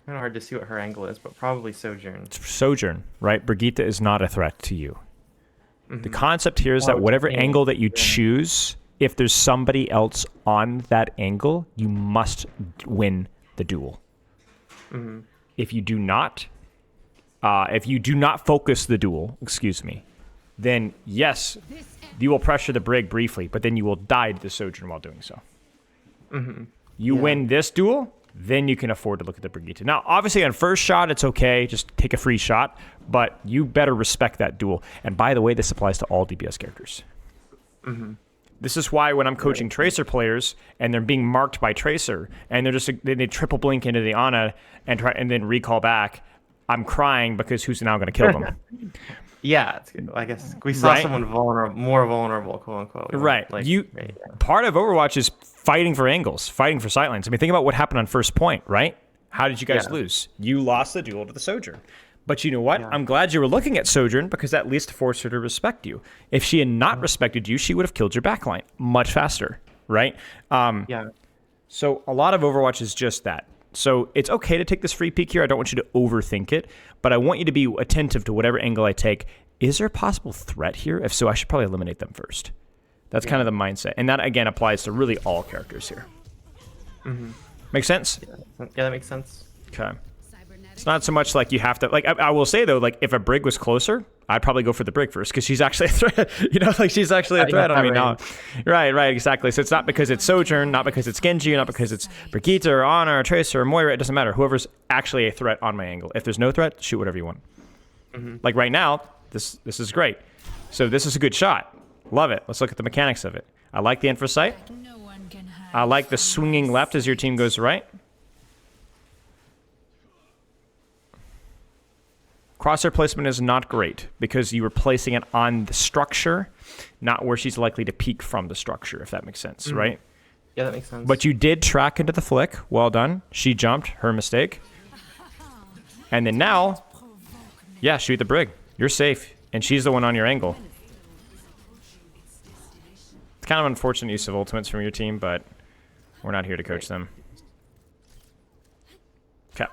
of hard to see what her angle is, but probably Sojourn. Sojourn, right? Brigitte is not a threat to you. The Mhm. concept here is Well, that whatever it's angle that you yeah. choose, if there's somebody else on that angle, you must win the duel. Mhm. If you do not focus the duel, excuse me, then yes, you will pressure the Brig briefly, but then you will die to the Sojourn while doing so. Mhm. You Yeah. win this duel, then you can afford to look at the Brigitte. Now, obviously, on first shot, it's okay. Just take a free shot, but you better respect that duel. And by the way, this applies to all DPS characters. Mm-hmm. This is why when I'm coaching Tracer players and they're being marked by Tracer and they triple blink into the Ana and then recall back, I'm crying because who's now going to kill them? Yeah, it's good. I guess we saw Right? someone vulnerable, more vulnerable, quote unquote. We weren't, Right. Like, You right, yeah. part of Overwatch is fighting for angles, fighting for sightlines. I mean, think about what happened on first point, right? How did you guys Yeah. lose? You lost the duel to the Sojourn. But you know what? Yeah. I'm glad you were looking at Sojourn because at least forced her to respect you. If she had not respected you, she would have killed your backline much faster, right? Yeah. So a lot of Overwatch is just that. So it's okay to take this free peek here. I don't want you to overthink it, but I want you to be attentive to whatever angle I take. Is there a possible threat here? If so, I should probably eliminate them first. That's kind of the mindset. And that, again, applies to really all characters here. Make sense? Yeah, that makes sense. Okay. It's not so much like you have to, like, I will say, though, like, if a Brig was closer, I'd probably go for the Brig first because she's actually a threat. Like, she's actually a threat on me now. Right, exactly. So it's not because it's Sojourn, not because it's Genji, not because it's Brigitte or Ana or Tracer or Moira. It doesn't matter. Whoever's actually a threat on my angle. If there's no threat, shoot whatever you want. Like, right now, this is great. So this is a good shot. Love it. Let's look at the mechanics of it. I like the infra sight. No one can hide. I like the swinging left as your team goes right. Crosshair placement is not great because you were placing it on the structure, not where she's likely to peek from the structure, if that makes sense, right? Yeah, that makes sense. But you did track into the flick. Well done. She jumped. Her mistake. And then now, yeah, shoot the Brig. You're safe. And she's the one on your angle. It's kind of unfortunate use of ultimates from your team, but we're not here to coach them. Okay.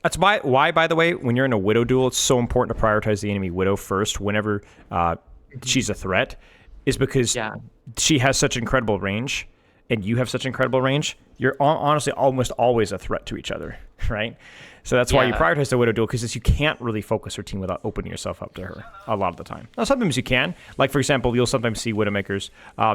That's why, by the way, when you're in a Widow duel, it's so important to prioritize the enemy Widow first whenever she's a threat, is because she has such incredible range, and you have such incredible range. You're honestly almost always a threat to each other, right? So that's why you prioritize the Widow duel, because you can't really focus her team without opening yourself up to her a lot of the time. Now, sometimes you can. Like, for example, you'll sometimes see Widowmakers.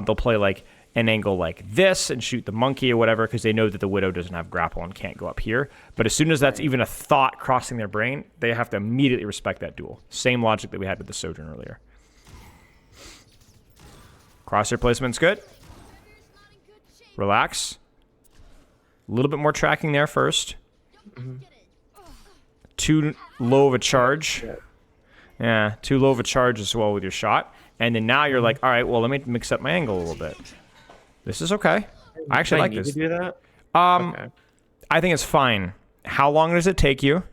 They'll play, like, an angle like this and shoot the monkey or whatever because they know that the Widow doesn't have grapple and can't go up here. But as soon as that's even a thought crossing their brain, they have to immediately respect that duel. Same logic that we had with the Sojourn earlier. Crosshair placement's good. Relax. A little bit more tracking there first. Too low of a charge. Yeah, too low of a charge as well with your shot. And then now you're like, all right, well, let me mix up my angle a little bit. This is okay. I actually like this. To do that? Okay. I think it's fine. How long does it take you?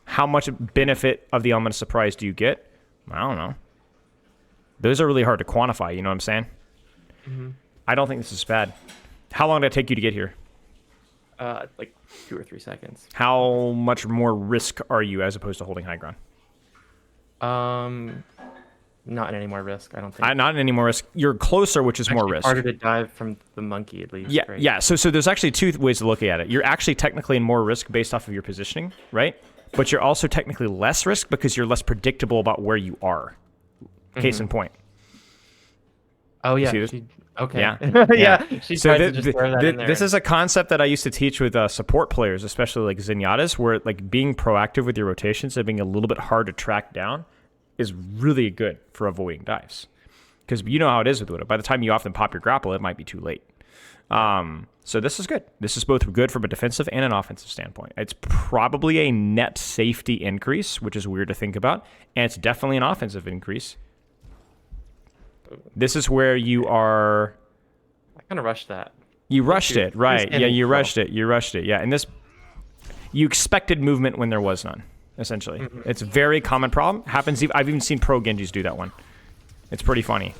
How much benefit of the element of surprise do you get? I don't know. Those are really hard to quantify, you know what I'm saying? I don't think this is bad. How long did it take you to get here? Like 2 or 3 seconds. How much more risk are you as opposed to holding high ground? Not in any more risk, I don't think. Not in any more risk. You're closer, which is more Actually risk. harder to dive from the monkey, at least. Yeah, right? yeah. So there's actually two ways to look at it. You're actually technically in more risk based off of your positioning, right? But you're also technically less risk because you're less predictable about where you are. Case in point. Oh, yeah. See this? Okay. Yeah. Yeah. She So tried to just throw that in there. this is a concept that I used to teach with support players, especially like Zenyatta's, where like being proactive with your rotations and being a little bit hard to track down is really good for avoiding dives. Because you know how it is with Widow. By the time you often pop your grapple, it might be too late. So this is good. This is both good from a defensive and an offensive standpoint. It's probably a net safety increase, which is weird to think about. And it's definitely an offensive increase. This is where you are... I kind of rushed that. You rushed it, right. Yeah, you well. rushed it. You rushed it. Yeah, and this... You expected movement when there was none, essentially. It's a very common problem. Happens. I've even seen pro Genjis do that one. It's pretty funny.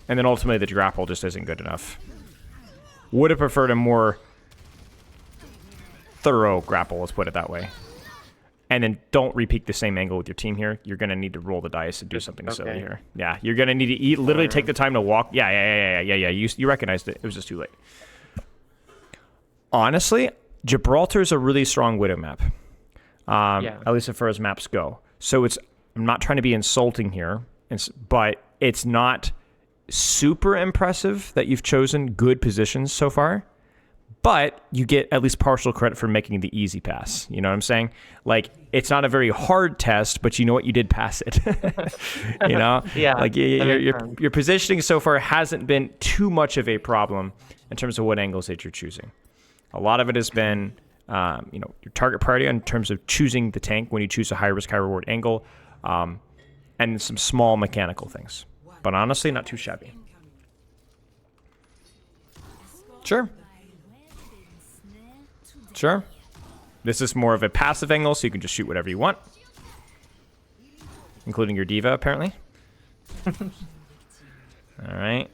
And then ultimately the grapple just isn't good enough. Would have preferred a more thorough grapple, let's put it that way. And then don't repeat the same angle with your team here. You're going to need to roll the dice and do something silly here. Yeah, you're going to need to literally take the time to walk. Yeah. You recognized it. It was just too late. Honestly, Gibraltar is a really strong Widow map. At least as far as maps go. So I'm not trying to be insulting here, but it's not super impressive that you've chosen good positions so far. But you get at least partial credit for making the easy pass. You know what I'm saying? Like, it's not a very hard test, but you know what? You did pass it. You know? Yeah. Like, your positioning so far hasn't been too much of a problem in terms of what angles that you're choosing. A lot of it has been your target priority in terms of choosing the tank when you choose a high risk, high reward angle, and some small mechanical things. But honestly, not too shabby. Sure. Sure. This is more of a passive angle, so you can just shoot whatever you want. Including your diva, apparently. Alright.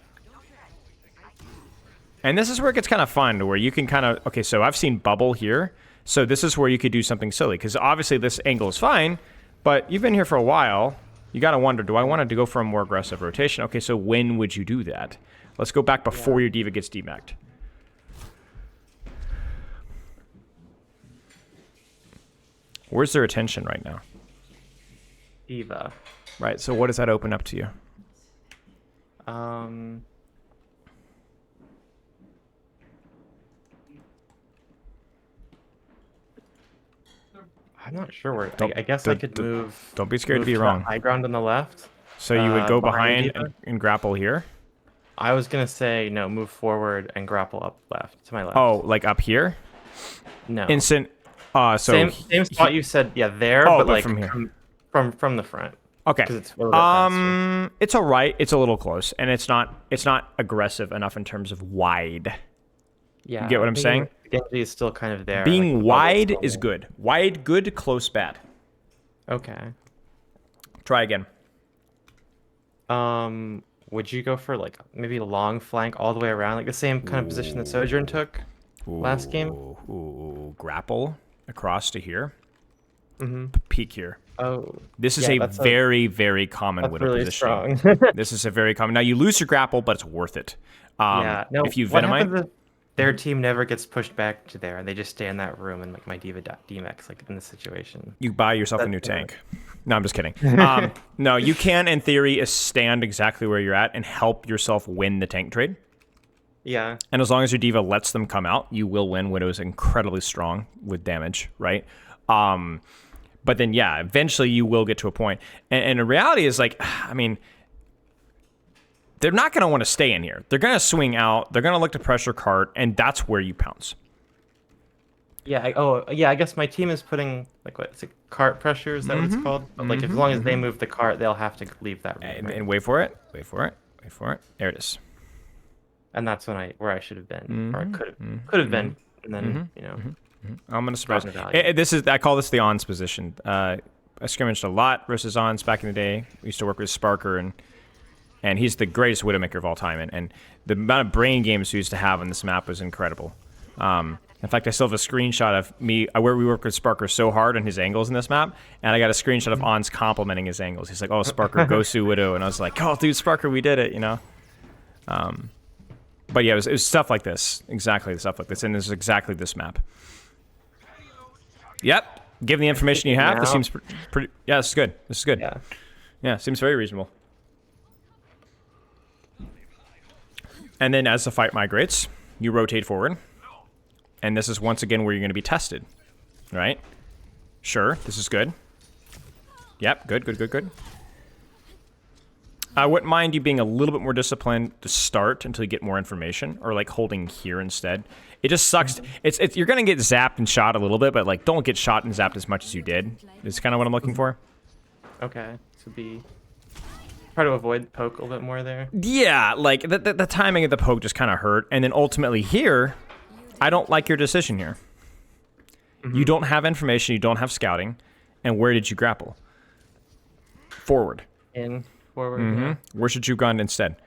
And this is where it gets kind of fun, to where you can kind of... Okay, so I've seen bubble here. So this is where you could do something silly. Because obviously this angle is fine, but you've been here for a while. You got to wonder, do I want to go for a more aggressive rotation? Okay, so when would you do that? Let's go back before your diva gets demacked. Where's their attention right now? Diva. Right, so what does that open up to you? I'm not sure where. I guess I could move. Don't be scared to be that wrong. High ground on the left. So you would go behind Diva? and grapple here? I was gonna say no. Move forward and grapple up left to my left. Oh, like up here? no. Instant. So Same spot you said. Yeah, there. Oh, but but like from here. From the front. Okay. 'Cause it's a little bit faster. It's all right. It's a little close, and it's not aggressive enough in terms of wide. Yeah. You get what I'm saying? Genji is still kind of there. Being like, the wide bubble's is still good. Wide, good. Close, bad. there. Okay. Try again. Would you go for like maybe a long flank all the way around, like the same kind of position that Sojourn took last game? Ooh, grapple across to here. Mm-hmm. Peek here. Oh. This is yeah, a that's very, very common That's Widow really position. strong. This is a very common. Now you lose your grapple, but it's worth it. Yeah. No. If you what Venomite, happens if their team never gets pushed back to there, and they just stay in that room, and like my diva DMX, like in this situation? you buy yourself a new That's tank. No, I'm just kidding. No, you can, in theory, stand exactly where you're at and help yourself win the tank trade. Yeah. And as long as your diva lets them come out, you will win. Widow is incredibly strong with damage, right? But then, yeah, eventually you will get to a point. And the reality is, like, I mean, they're not going to want to stay in here. They're going to swing out. They're going to look to pressure cart, and that's where you pounce. Yeah. I guess my team is putting like what is it? Cart pressure? Is that what it's called? But, like as long as they move the cart, they'll have to leave that room. And wait for it. Wait for it. Wait for it. There it is. And that's where I should have been, or I could have been, and then I'm going to surprise you. Gotten value. I call this the Ons position. I scrimmaged a lot versus Ons back in the day. We used to work with Sparker, and he's the greatest Widowmaker of all time. And the amount of brain games we used to have on this map was incredible. In fact, I still have a screenshot of me where we work with Sparker so hard on his angles in this map, and I got a screenshot of Ons complimenting his angles. He's like, "Oh, Sparker, go Sue Widow," and I was like, "Oh, dude, Sparker, we did it," you know. But yeah, it was stuff like this, exactly stuff like this, and this is exactly this map. Yep, given the information you have, this seems pretty. Yeah, this is good. This is good. Yeah, seems very reasonable. And then as the fight migrates, you rotate forward. And this is once again where you're going to be tested, right? Sure, this is good. Yep, good. I wouldn't mind you being a little bit more disciplined to start until you get more information, or like holding here instead. It just sucks. It's you're going to get zapped and shot a little bit, but like don't get shot and zapped as much as you did. Is kind of what I'm looking for. Okay, so try to avoid poke a little bit more there. Yeah, like the timing of the poke just kind of hurt, and then ultimately here, I don't like your decision here. You don't have information, you don't have scouting, and where did you grapple? Forward. Forward. Yeah. Where should you have gone instead?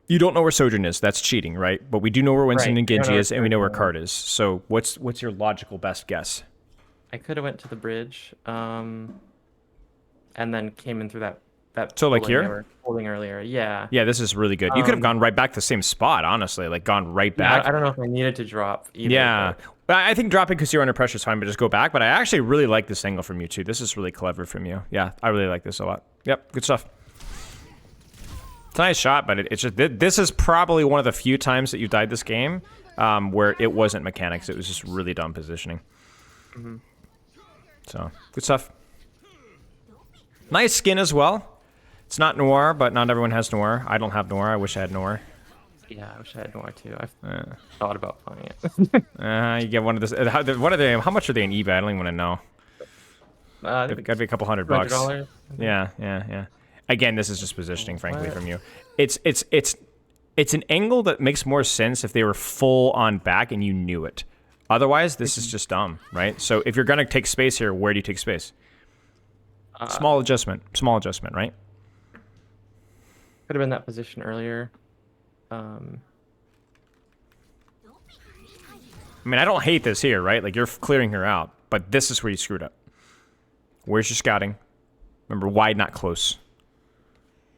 You don't know where Sojourn is. That's cheating, right? But we do know where Winston and Genji is, and we know where Card is. So what's your logical best guess? I could have went to the bridge, and then came in through that So like building here? they were holding earlier. Yeah. Yeah, this is really good. You could have gone right back to the same spot, honestly. Like gone right back. I don't know if I needed to drop either. Yeah. Well, I think dropping because you're under pressure is fine, but just go back. But I actually really like this angle from you, too. This is really clever from you. Yeah, I really like this a lot. Yep, good stuff. It's a nice shot, but it's just this is probably one of the few times that you died this game where it wasn't mechanics. It was just really dumb positioning. So, good stuff. Nice skin as well. It's not Noir, but not everyone has Noir. I don't have Noir. I wish I had Noir. Yeah, I wish I had more too. I've Uh, thought about buying it. you get one of this. What are they? How much are they in eBay? I don't even want to know. I They've think got to be a couple $100. $200. I think. Yeah. Again, this is just positioning, frankly, What? from you. It's an angle that makes more sense if they were full on back and you knew it. Otherwise, this is just dumb, right? So if you're gonna take space here, where do you take space? Small adjustment, right? Could have been that position earlier. I mean, I don't hate this here, right? Like, you're clearing her out, but this is where you screwed up. Where's your scouting? Remember, wide, not close.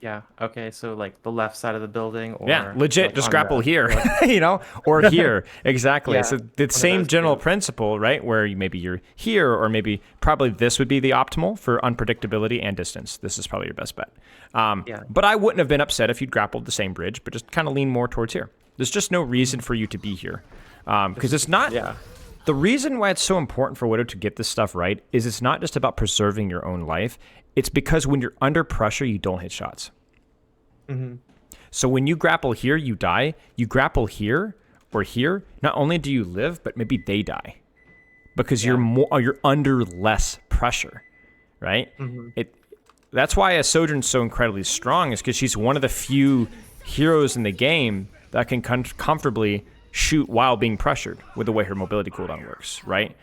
Yeah. Okay. So like the left side of the building, or Yeah, legit, like just on grapple the- here, you know, or here. Exactly. Yeah, So one the of same those general two. principle, right? Where maybe you're here, or maybe probably this would be the optimal for unpredictability and distance. This is probably your best bet. Yeah. But I wouldn't have been upset if you'd grappled the same bridge, but just kind of lean more towards here. There's just no reason for you to be here. Because it's not... Yeah. The reason why it's so important for Widow to get this stuff right is it's not just about preserving your own life. It's because when you're under pressure, you don't hit shots. So when you grapple here, you die. You grapple here or here, not only do you live, but maybe they die because you're under less pressure, right? That's why a Sojourn's so incredibly strong, is because she's one of the few heroes in the game that can comfortably shoot while being pressured with the way her mobility cooldown works, right?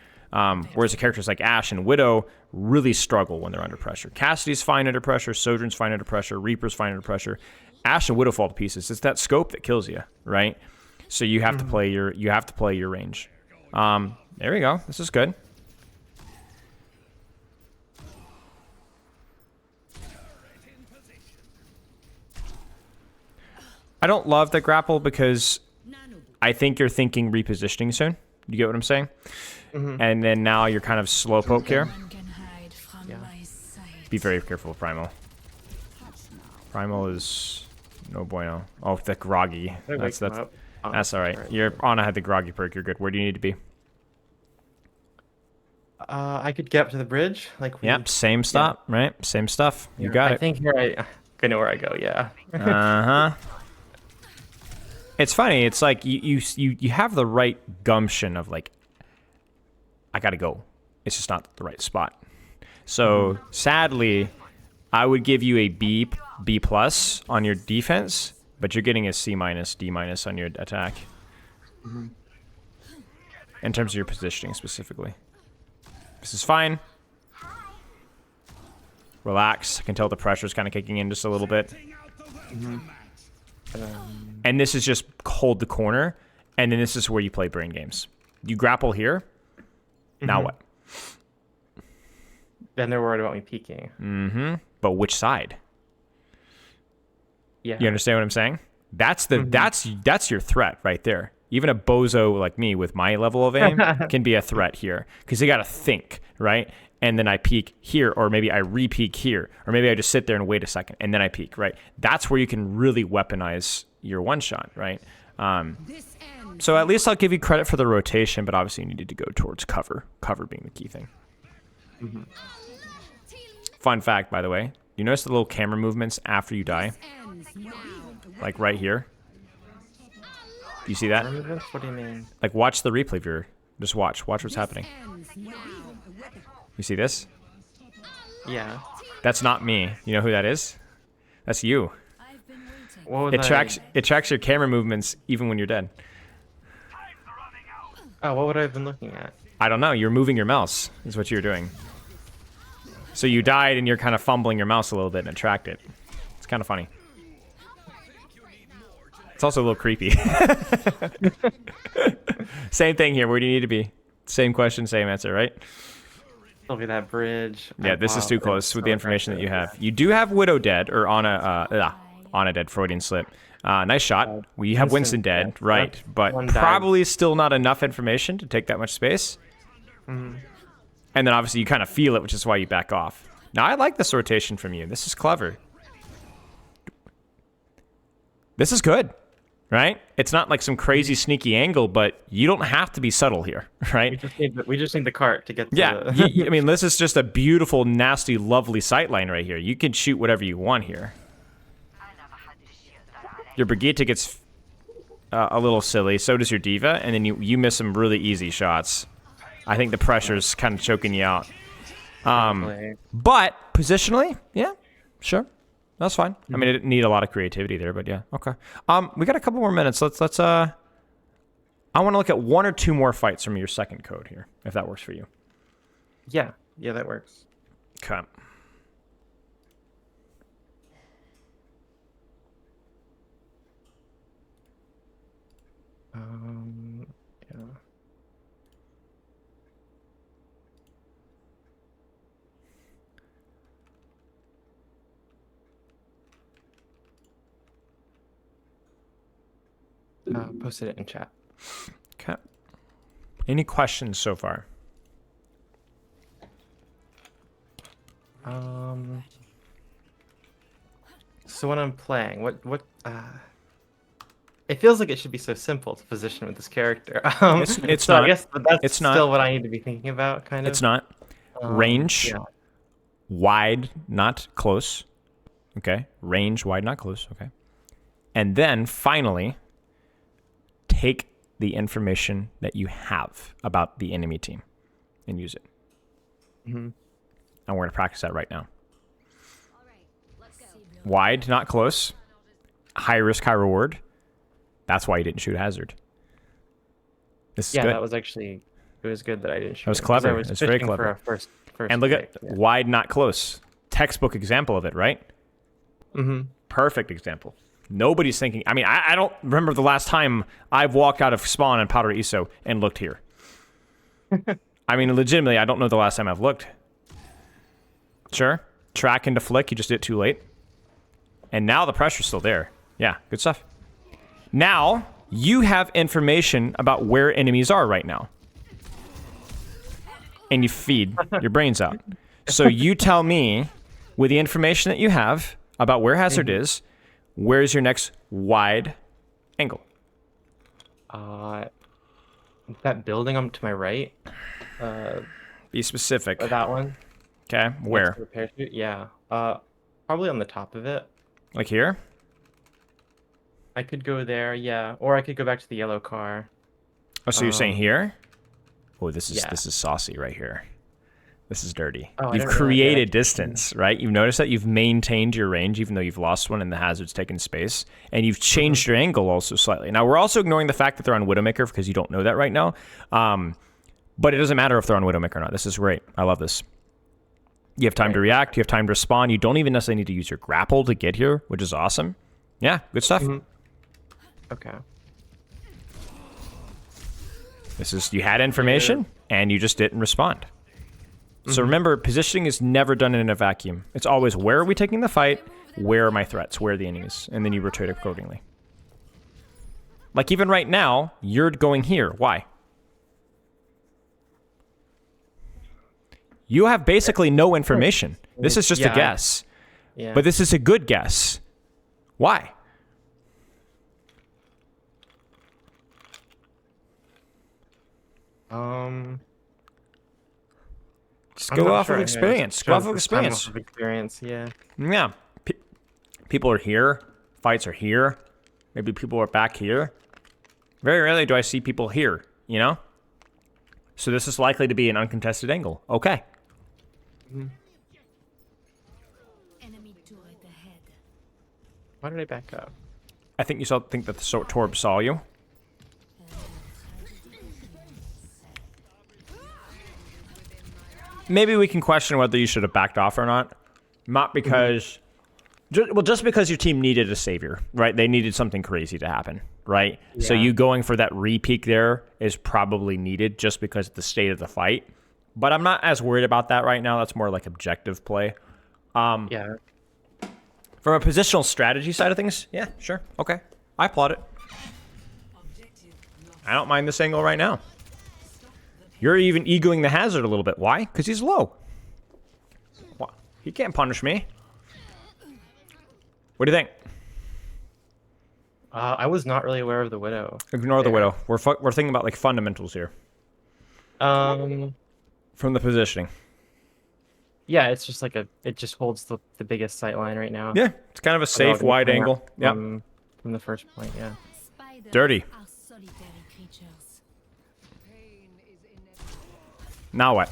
Whereas the characters like Ashe and Widow really struggle when they're under pressure. Cassidy's fine under pressure, Sojourn's fine under pressure, Reaper's fine under pressure. Ashe and Widow fall to pieces. It's that scope that kills you, right? So you have to play your range. There we go. This is good. I don't love the grapple because I think you're thinking repositioning soon. You get what I'm saying? And then now you're kind of slowpoke here. One can hide from my sight. Be very careful with Primal. Primal is no bueno. Oh, the groggy. That's all right. You're on. I had the groggy perk. You're good. Where do you need to be? I could get up to the bridge. Like Yep. Same stop. Right. Same stuff. You Yeah, got I it. think here I know where I go. Yeah. It's funny. It's like you have the right gumption of like, I gotta go. It's just not the right spot. So sadly, I would give you a B plus on your defense, but you're getting a C minus, D minus on your attack. In terms of your positioning specifically. This is fine. Relax. I can tell the pressure's kind of kicking in just a little bit. And this is just hold the corner, and then this is where you play brain games. You grapple here. Now what? Then they're worried about me peeking. But which side? Yeah. You understand what I'm saying? That's the that's your threat right there. Even a bozo like me with my level of aim can be a threat here because they got to think, right? And then I peek here, or maybe I re-peek here, or maybe I just sit there and wait a second and then I peek, right? That's where you can really weaponize your one shot, right? So at least I'll give you credit for the rotation, but obviously you needed to go towards cover being the key thing. Fun fact, by the way, you notice the little camera movements after you die? Like right here? You see that? What do you mean? Like watch the replay viewer. Just watch what's happening. You see this? Yeah. That's not me. You know who that is? That's you. I've been waiting. What was It tracks your camera movements even when you're dead. Oh, what would I have been looking at? I don't know. You're moving your mouse is what you're doing. So you died and you're kind of fumbling your mouse a little bit and it tracked it. It's kind of funny. It's also a little creepy. Same thing here. Where do you need to be? Same question, same answer, right? Look at that bridge. Yeah, this is too close with the information that you have. You do have Widow dead, or on a dead Freudian slip. Nice shot. We have Winston dead, right? But probably still not enough information to take that much space. And then obviously you kind of feel it, which is why you back off. Now I like this rotation from you. This is clever. This is good, right? It's not like some crazy sneaky angle, but you don't have to be subtle here, right? We just need the cart to get to Yeah, the... I mean, this is just a beautiful, nasty, lovely sightline right here. You can shoot whatever you want here. Your Brigitte gets a little silly. So does your diva, and then you miss some really easy shots. I think the pressure's kind of choking you out. But positionally, yeah, sure, that's fine. I mean, it didn't need a lot of creativity there, but yeah, okay. We got a couple more minutes. Let's. I want to look at 1 or 2 more fights from your second code here, if that works for you. Yeah, that works. Okay. Yeah. Posted it in chat. Okay. Any questions so far? So when I'm playing, it feels like it should be so simple to position with this character. It's so not. I guess that's It's still not. what I need to be thinking about, kind of. It's not. Range, yeah. wide, not close. Okay. Range, wide, not close. Okay. And then finally, take the information that you have about the enemy team and use it. And we're going to practice that right now. Wide, not close. High risk, high reward. That's why you didn't shoot hazard. This is good. That was actually, it was good that I didn't shoot. That was him, 'cause clever. I was It was very fishing clever. for a first And look pick, at wide, not close. Textbook example of it, right? Perfect example. Nobody's thinking. I mean, I don't remember the last time I've walked out of spawn in Powder ISO and looked here. I mean, legitimately, I don't know the last time I've looked. Sure. Track into flick. You just did it too late. And now the pressure's still there. Yeah, good stuff. Now, you have information about where enemies are right now. And you feed your brains out. So you tell me, with the information that you have about where hazard is, where's your next wide angle? That building to my right. Be specific. That one. Okay, where? Next to the parachute? Yeah. Probably on the top of it. Like here? I could go there, yeah, or I could go back to the yellow car. Oh, so you're saying here? Oh, this is yeah. this is saucy right here. This is dirty. Oh, You've created distance, right? You've noticed that you've maintained your range even though you've lost one and the hazard's taken space. And you've changed your angle also slightly. Now, we're also ignoring the fact that they're on Widowmaker because you don't know that right now. But it doesn't matter if they're on Widowmaker or not. This is great. I love this. You have time to react. You have time to respond. You don't even necessarily need to use your grapple to get here, which is awesome. Yeah, good stuff. Okay. This is, you had information and you just didn't respond. So remember, positioning is never done in a vacuum. It's always, where are we taking the fight? Where are my threats? Where are the enemies? And then you rotate accordingly. Like even right now, you're going here. Why? You have basically no information. This is just a guess. Yeah. But this is a good guess. Why? Just go off of experience. Go off of experience. Yeah. Yeah. People are here. Fights are here. Maybe people are back here. Very rarely do I see people here, you know? So this is likely to be an uncontested angle. Okay. Enemy turret ahead. Why did I back up? I think you think that the Torb saw you. Maybe we can question whether you should have backed off or not. Not because... just because your team needed a savior, right? They needed something crazy to happen, right? Yeah. So you going for that re-peak there is probably needed just because of the state of the fight. But I'm not as worried about that right now. That's more like objective play. Yeah. From a positional strategy side of things, yeah, sure. Okay. I applaud it. I don't mind this angle right now. You're even egoing the hazard a little bit. Why? Because he's low. Well, he can't punish me. What do you think? I was not really aware of the Widow. Ignore the Widow. We're thinking about like fundamentals here. From the positioning. Yeah, it's just like it just holds the biggest sight line right now. Yeah, it's kind of a safe wide angle. Yeah. From the first point, yeah. Dirty. Are solitary creatures. Now what?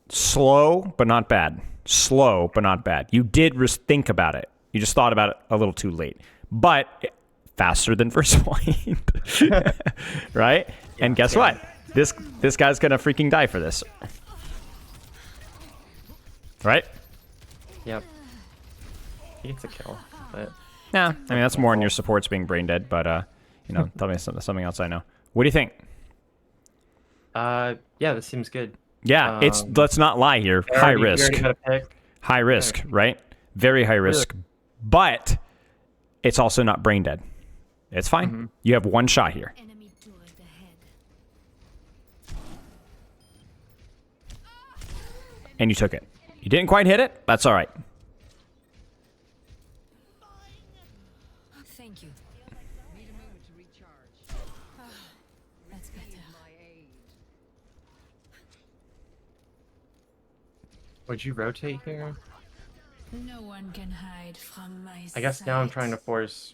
Slow, but not bad. Slow, but not bad. You did think about it. You just thought about it a little too late. But faster than first point. Right? Yeah, and guess what? This guy's going to freaking die for this. Right? Yep. He gets a kill, but Yeah, I mean, that's more in your supports being brain dead, but, tell me something else I know. What do you think? yeah, this seems good. Yeah, let's not lie here. High risk. You already got a pick. High risk, right? Very high risk. But it's also not brain dead. It's fine. Mm-hmm. You have one shot here. Enemy turret ahead. And you took it. You didn't quite hit it. That's all right. Thank you. That's better. Would you rotate here? No one can hide from my I guess now I'm sight. trying to force.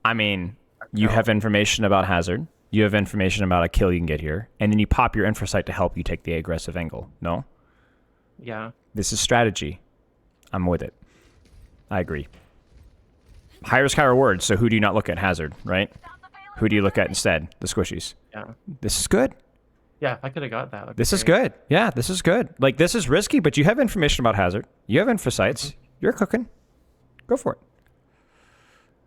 I mean, you have information about Hazard. You have information about a kill you can get here. And then you pop your Infrasight to help you take the aggressive angle. No? Yeah. This is strategy. I'm with it. I agree. High risk, high reward. So who do you not look at? Hazard, right? Who do you look at instead? The squishies. Yeah. This is good. Yeah, if I could have got that. This is good. Yeah, this is good. Like, this is risky, but you have information about Hazard. You have Infrasights. You're cooking. Go for it.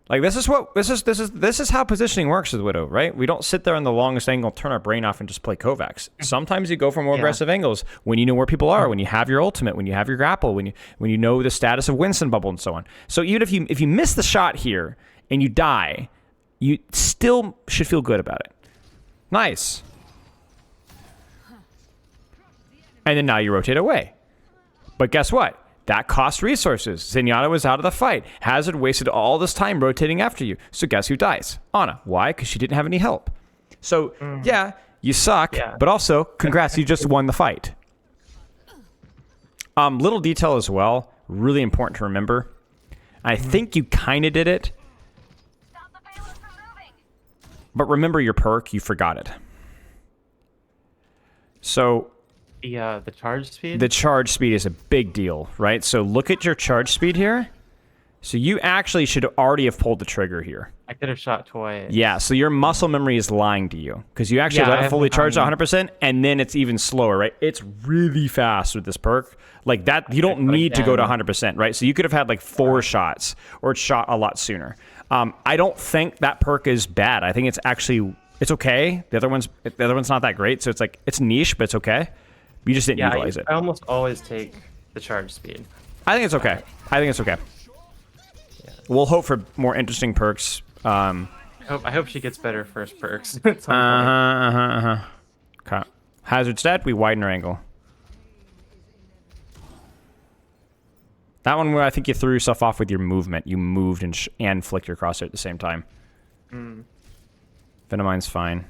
Like, this is how positioning works with Widow, right? We don't sit there on the longest angle, turn our brain off, and just play Kovacs. Sometimes you go for more aggressive angles when you know where people are, when you have your ultimate, when you have your grapple, when you know the status of Winston bubble and so on. So even if you miss the shot here and you die, you still should feel good about it. Nice. And then now you rotate away. But guess what? That cost resources. Zenyatta was out of the fight. Hazard wasted all this time rotating after you. So guess who dies? Ana. Why? Because she didn't have any help. So, yeah, you suck, but also, congrats, you just won the fight. Little detail as well, really important to remember. I think you kind of did it. But remember your perk, you forgot it. So The charge speed? the charge speed is a big deal, right? So look at your charge speed here. So you actually should already have pulled the trigger here. I could have shot twice. Yeah, so your muscle memory is lying to you because you actually let it fully charge to 100%, and then it's even slower, right? It's really fast with this perk. Like that, you don't need to go to 100%, right? So you could have had like 4 shots or shot a lot sooner. I don't think that perk is bad. I think it's actually, it's okay. The other one's not that great, so it's like, it's niche, but it's okay. You just didn't utilize it. I almost always take the charge speed. I think it's okay. We'll hope for more interesting perks. I hope she gets better first perks at some point. Okay. Hazard's dead. We widen our angle. That one where I think you threw yourself off with your movement. You moved and flicked your crosshair at the same time. Venomine's fine.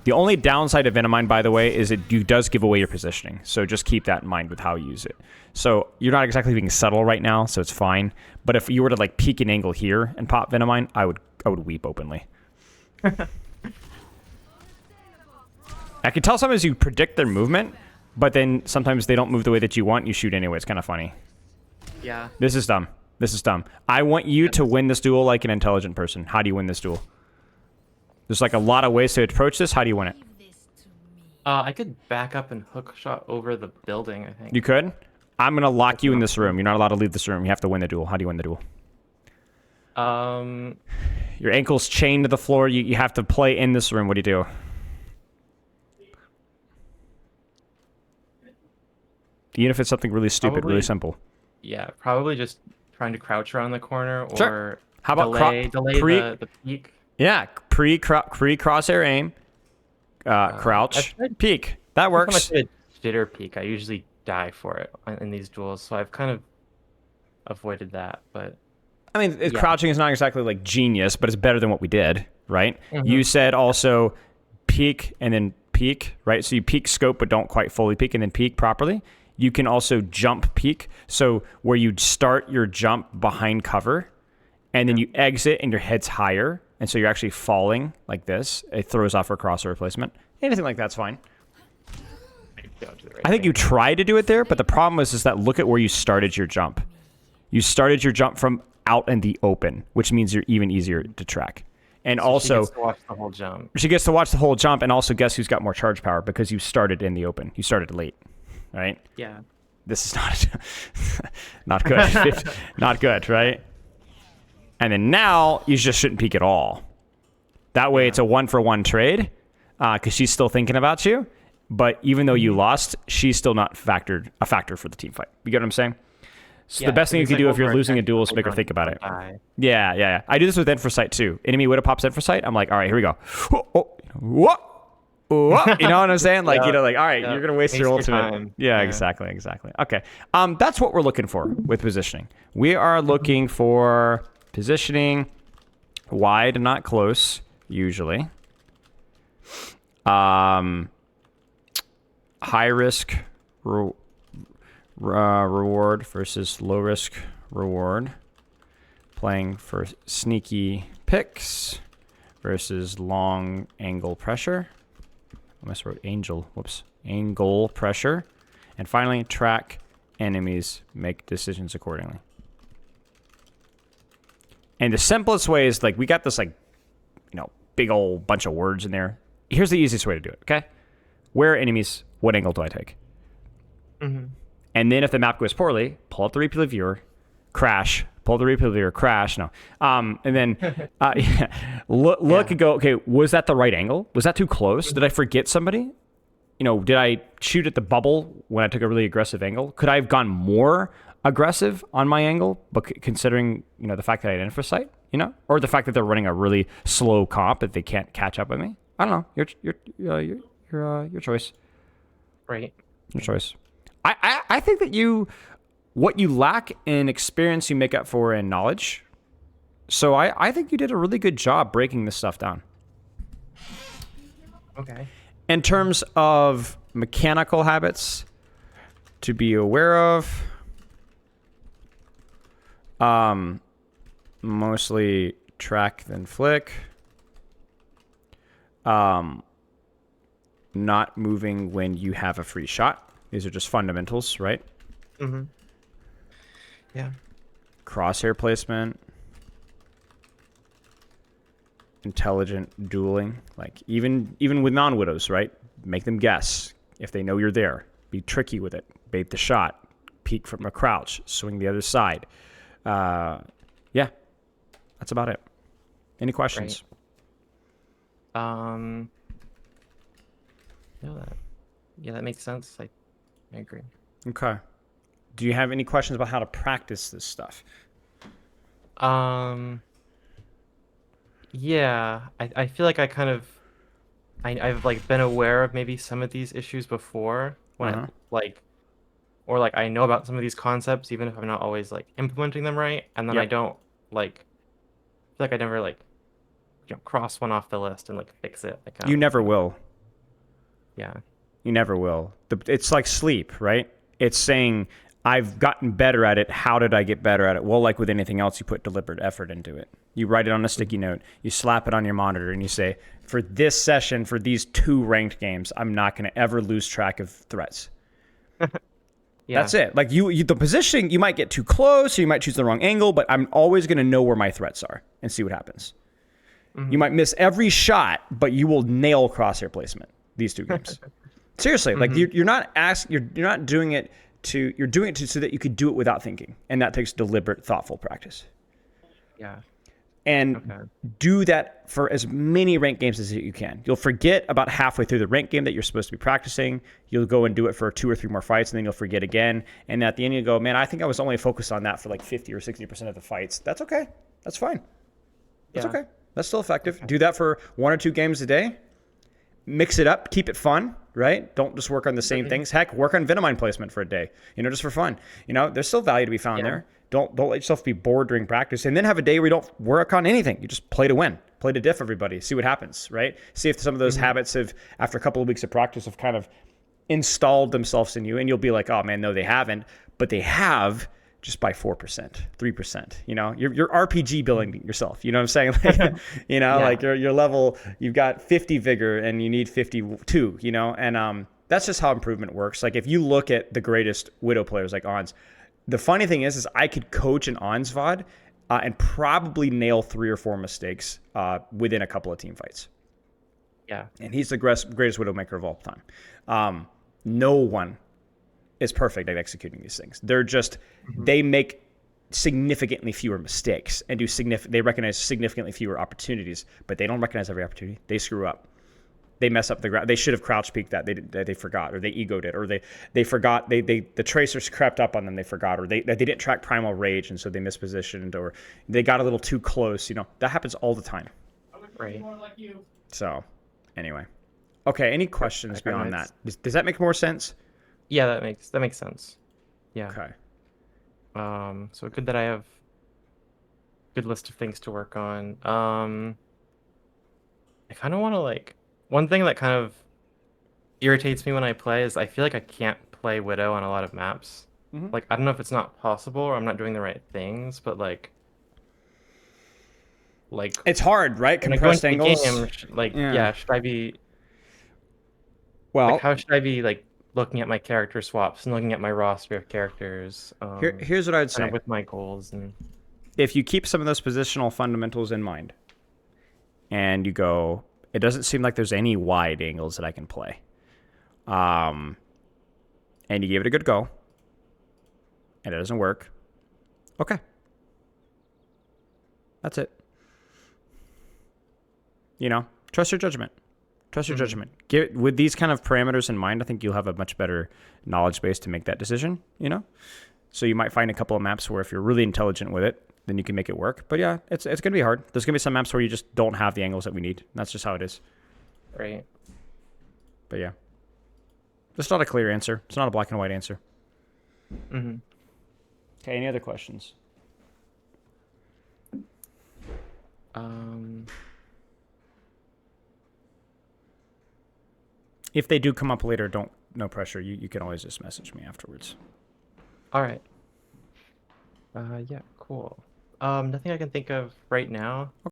The only downside of Venomine, by the way, is it does give away your positioning. So just keep that in mind with how you use it. So you're not exactly being subtle right now, so it's fine. But if you were to like peek an angle here and pop Venomine, I would weep openly. I can tell sometimes you predict their movement, but then sometimes they don't move the way that you want. You shoot anyway. It's kind of funny. Yeah. This is dumb. I want you to win this duel like an intelligent person. How do you win this duel? There's like a lot of ways to approach this. How do you win it? Give this to me. I could back up and hook shot over the building, I think. You could? I'm going to lock you in this room. You're not allowed to leave this room. You have to win the duel. How do you win the duel? Your ankle's chained to the floor. You have to play in this room. What do you do? Even if it's something really stupid, really simple. Yeah, probably just trying to crouch around the corner or Sure. How about delay the peek. Yeah, pre-crosshair aim, crouch, peek. That works. If I'm a jitter peek, I usually die for it in these duels, so I've kind of avoided that. But I mean, crouching is not exactly like genius, but it's better than what we did, right? You said also peek and then peek, right? So you peek scope, but don't quite fully peek, and then peek properly. You can also jump peek. So where you start your jump behind cover, and then you exit and your head's higher, and so you're actually falling like this. It throws off a crosshair replacement. Anything like that's fine. I think you tried to do it there, but the problem is that look at where you started your jump. You started your jump from out in the open, which means you're even easier to track. And So also, she gets to watch the whole jump. she gets to watch the whole jump, and also guess who's got more charge power because you started in the open. You started late, right? Yeah. This is not good. Not good, right? And then now you just shouldn't peek at all. That way it's a 1-for-1 trade because she's still thinking about you. But even though you lost, she's still not a factor for the team fight. You get what I'm saying? So the best thing you can do if you're losing a duel is make her think about it. Yeah. I do this with Infrasight too. Enemy Widow pops Infrasight. I'm like, all right, here we go. What? You know what I'm saying? Like, all right, you're going to waste your ultimate. Yeah, exactly. Okay. That's what we're looking for with positioning. We are looking for positioning wide, not close, usually. High risk reward versus low risk reward. Playing for sneaky picks versus long angle pressure. I almost wrote angel. Whoops. Angle pressure. And finally, track enemies. Make decisions accordingly. And the simplest way is like we got this big old bunch of words in there. Here's the easiest way to do it, okay? Where are enemies? What angle do I take? Mm-hmm. And then if the map goes poorly, pull up the replay viewer, crash, pull the replay viewer, crash, no. And then look and go, okay, was that the right angle? Was that too close? Did I forget somebody? Did I shoot at the bubble when I took a really aggressive angle? Could I have gone more aggressive on my angle, but considering, the fact that I had Infrasight, or the fact that they're running a really slow comp that they can't catch up with me? I don't know. Your choice. Right. Your choice. I think that what you lack in experience, you make up for in knowledge. So I think you did a really good job breaking this stuff down. Okay. In terms of mechanical habits to be aware of, mostly track then flick. Not moving when you have a free shot. These are just fundamentals, right? Mm-hmm. Yeah. Crosshair placement. Intelligent dueling. Like even with non-widows, right? Make them guess if they know you're there. Be tricky with it. Bait the shot. Peek from a crouch. Swing the other side. Yeah. That's about it. Any questions? Right. That makes sense. I agree. Okay. Do you have any questions about how to practice this stuff? Yeah, I feel like I've been aware of maybe some of these issues before when I know about some of these concepts even if I'm not always implementing them right, and then I don't feel like I never cross one off the list and fix it. You never will. Yeah. You never will. It's like sleep, right? It's saying, I've gotten better at it. How did I get better at it? Well, like with anything else, you put deliberate effort into it. You write it on a sticky note. You slap it on your monitor and you say, for this session, for these 2 ranked games, I'm not going to ever lose track of threats. Yeah. That's it. Like the positioning, you might get too close or you might choose the wrong angle, but I'm always going to know where my threats are and see what happens. Mm-hmm. You might miss every shot, but you will nail crosshair placement these 2 games. Seriously, you're not doing it you're doing it so that you could do it without thinking, and that takes deliberate, thoughtful practice. Yeah. And do that for as many ranked games as you can. You'll forget about halfway through the ranked game that you're supposed to be practicing. You'll go and do it for 2 or 3 more fights, and then you'll forget again. And at the end, you go, man, I think I was only focused on that for 50 or 60% of the fights. That's okay. That's fine. That's okay. That's still effective. Okay. Do that for 1 or 2 games a day. Mix it up. Keep it fun, right? Don't just work on the same things. Heck, work on Venomine placement for a day, just for fun. There's still value to be found there. Don't let yourself be bored during practice, and then have a day where you don't work on anything. You just play to win, play to diff everybody, see what happens, right? See if some of those habits have, after a couple of weeks of practice, have kind of installed themselves in you, and you'll be like, oh man, no, they haven't, but they have just by 4%, 3%. You know, you're RPG building yourself. You know what I'm saying? Like, you know, Yeah. like your level, you've got 50 vigor and you need 52. You know, and that's just how improvement works. Like if you look at the greatest Widow players like Ons, the funny thing is I could coach an Ons VOD and probably nail 3 or 4 mistakes within a couple of team fights. Yeah. And he's the greatest Widowmaker of all time. No one is perfect at executing these things. They're just, they make significantly fewer mistakes and they recognize significantly fewer opportunities, but they don't recognize every opportunity. They screw up. They mess up the ground. They should have crouch peeked that. They forgot, or they egoed it, or they forgot. The tracers crept up on them. They forgot, or they didn't track primal rage, and so they mispositioned, or they got a little too close. You know, that happens all the time. Right. So, anyway, okay. Any questions Okay, beyond nice. that? Does that make more sense? Yeah, that makes sense. Yeah. Okay. So good that I have a good list of things to work on. I kind of want to like one thing that kind of irritates me when I play is I feel like I can't play Widow on a lot of maps. Mhm. Like I don't know if it's not possible or I'm not doing the right things, but like It's hard, right? when I go Compressed into the angles. game, like Yeah. yeah, should I be like Well, how should I be like looking at my character swaps and looking at my roster of characters, here's what I'd kind say. of with my goals and If you keep some of those positional fundamentals in mind, and you go, it doesn't seem like there's any wide angles that I can play. And you give it a good go, and it doesn't work. Okay. That's it. You know, trust your judgment. Trust your judgment. With these kind of parameters in mind, I think you'll have a much better knowledge base to make that decision, you know? So you might find a couple of maps where if you're really intelligent with it, then you can make it work. But yeah, it's going to be hard. There's going to be some maps where you just don't have the angles that we need. That's just how it is. right. But yeah. It's not a clear answer. It's not a black and white answer. Mm-hmm. Okay, any other questions? If they do come up later, no pressure. You can always just message me afterwards. All right. Yeah, cool. Nothing I can think of right now.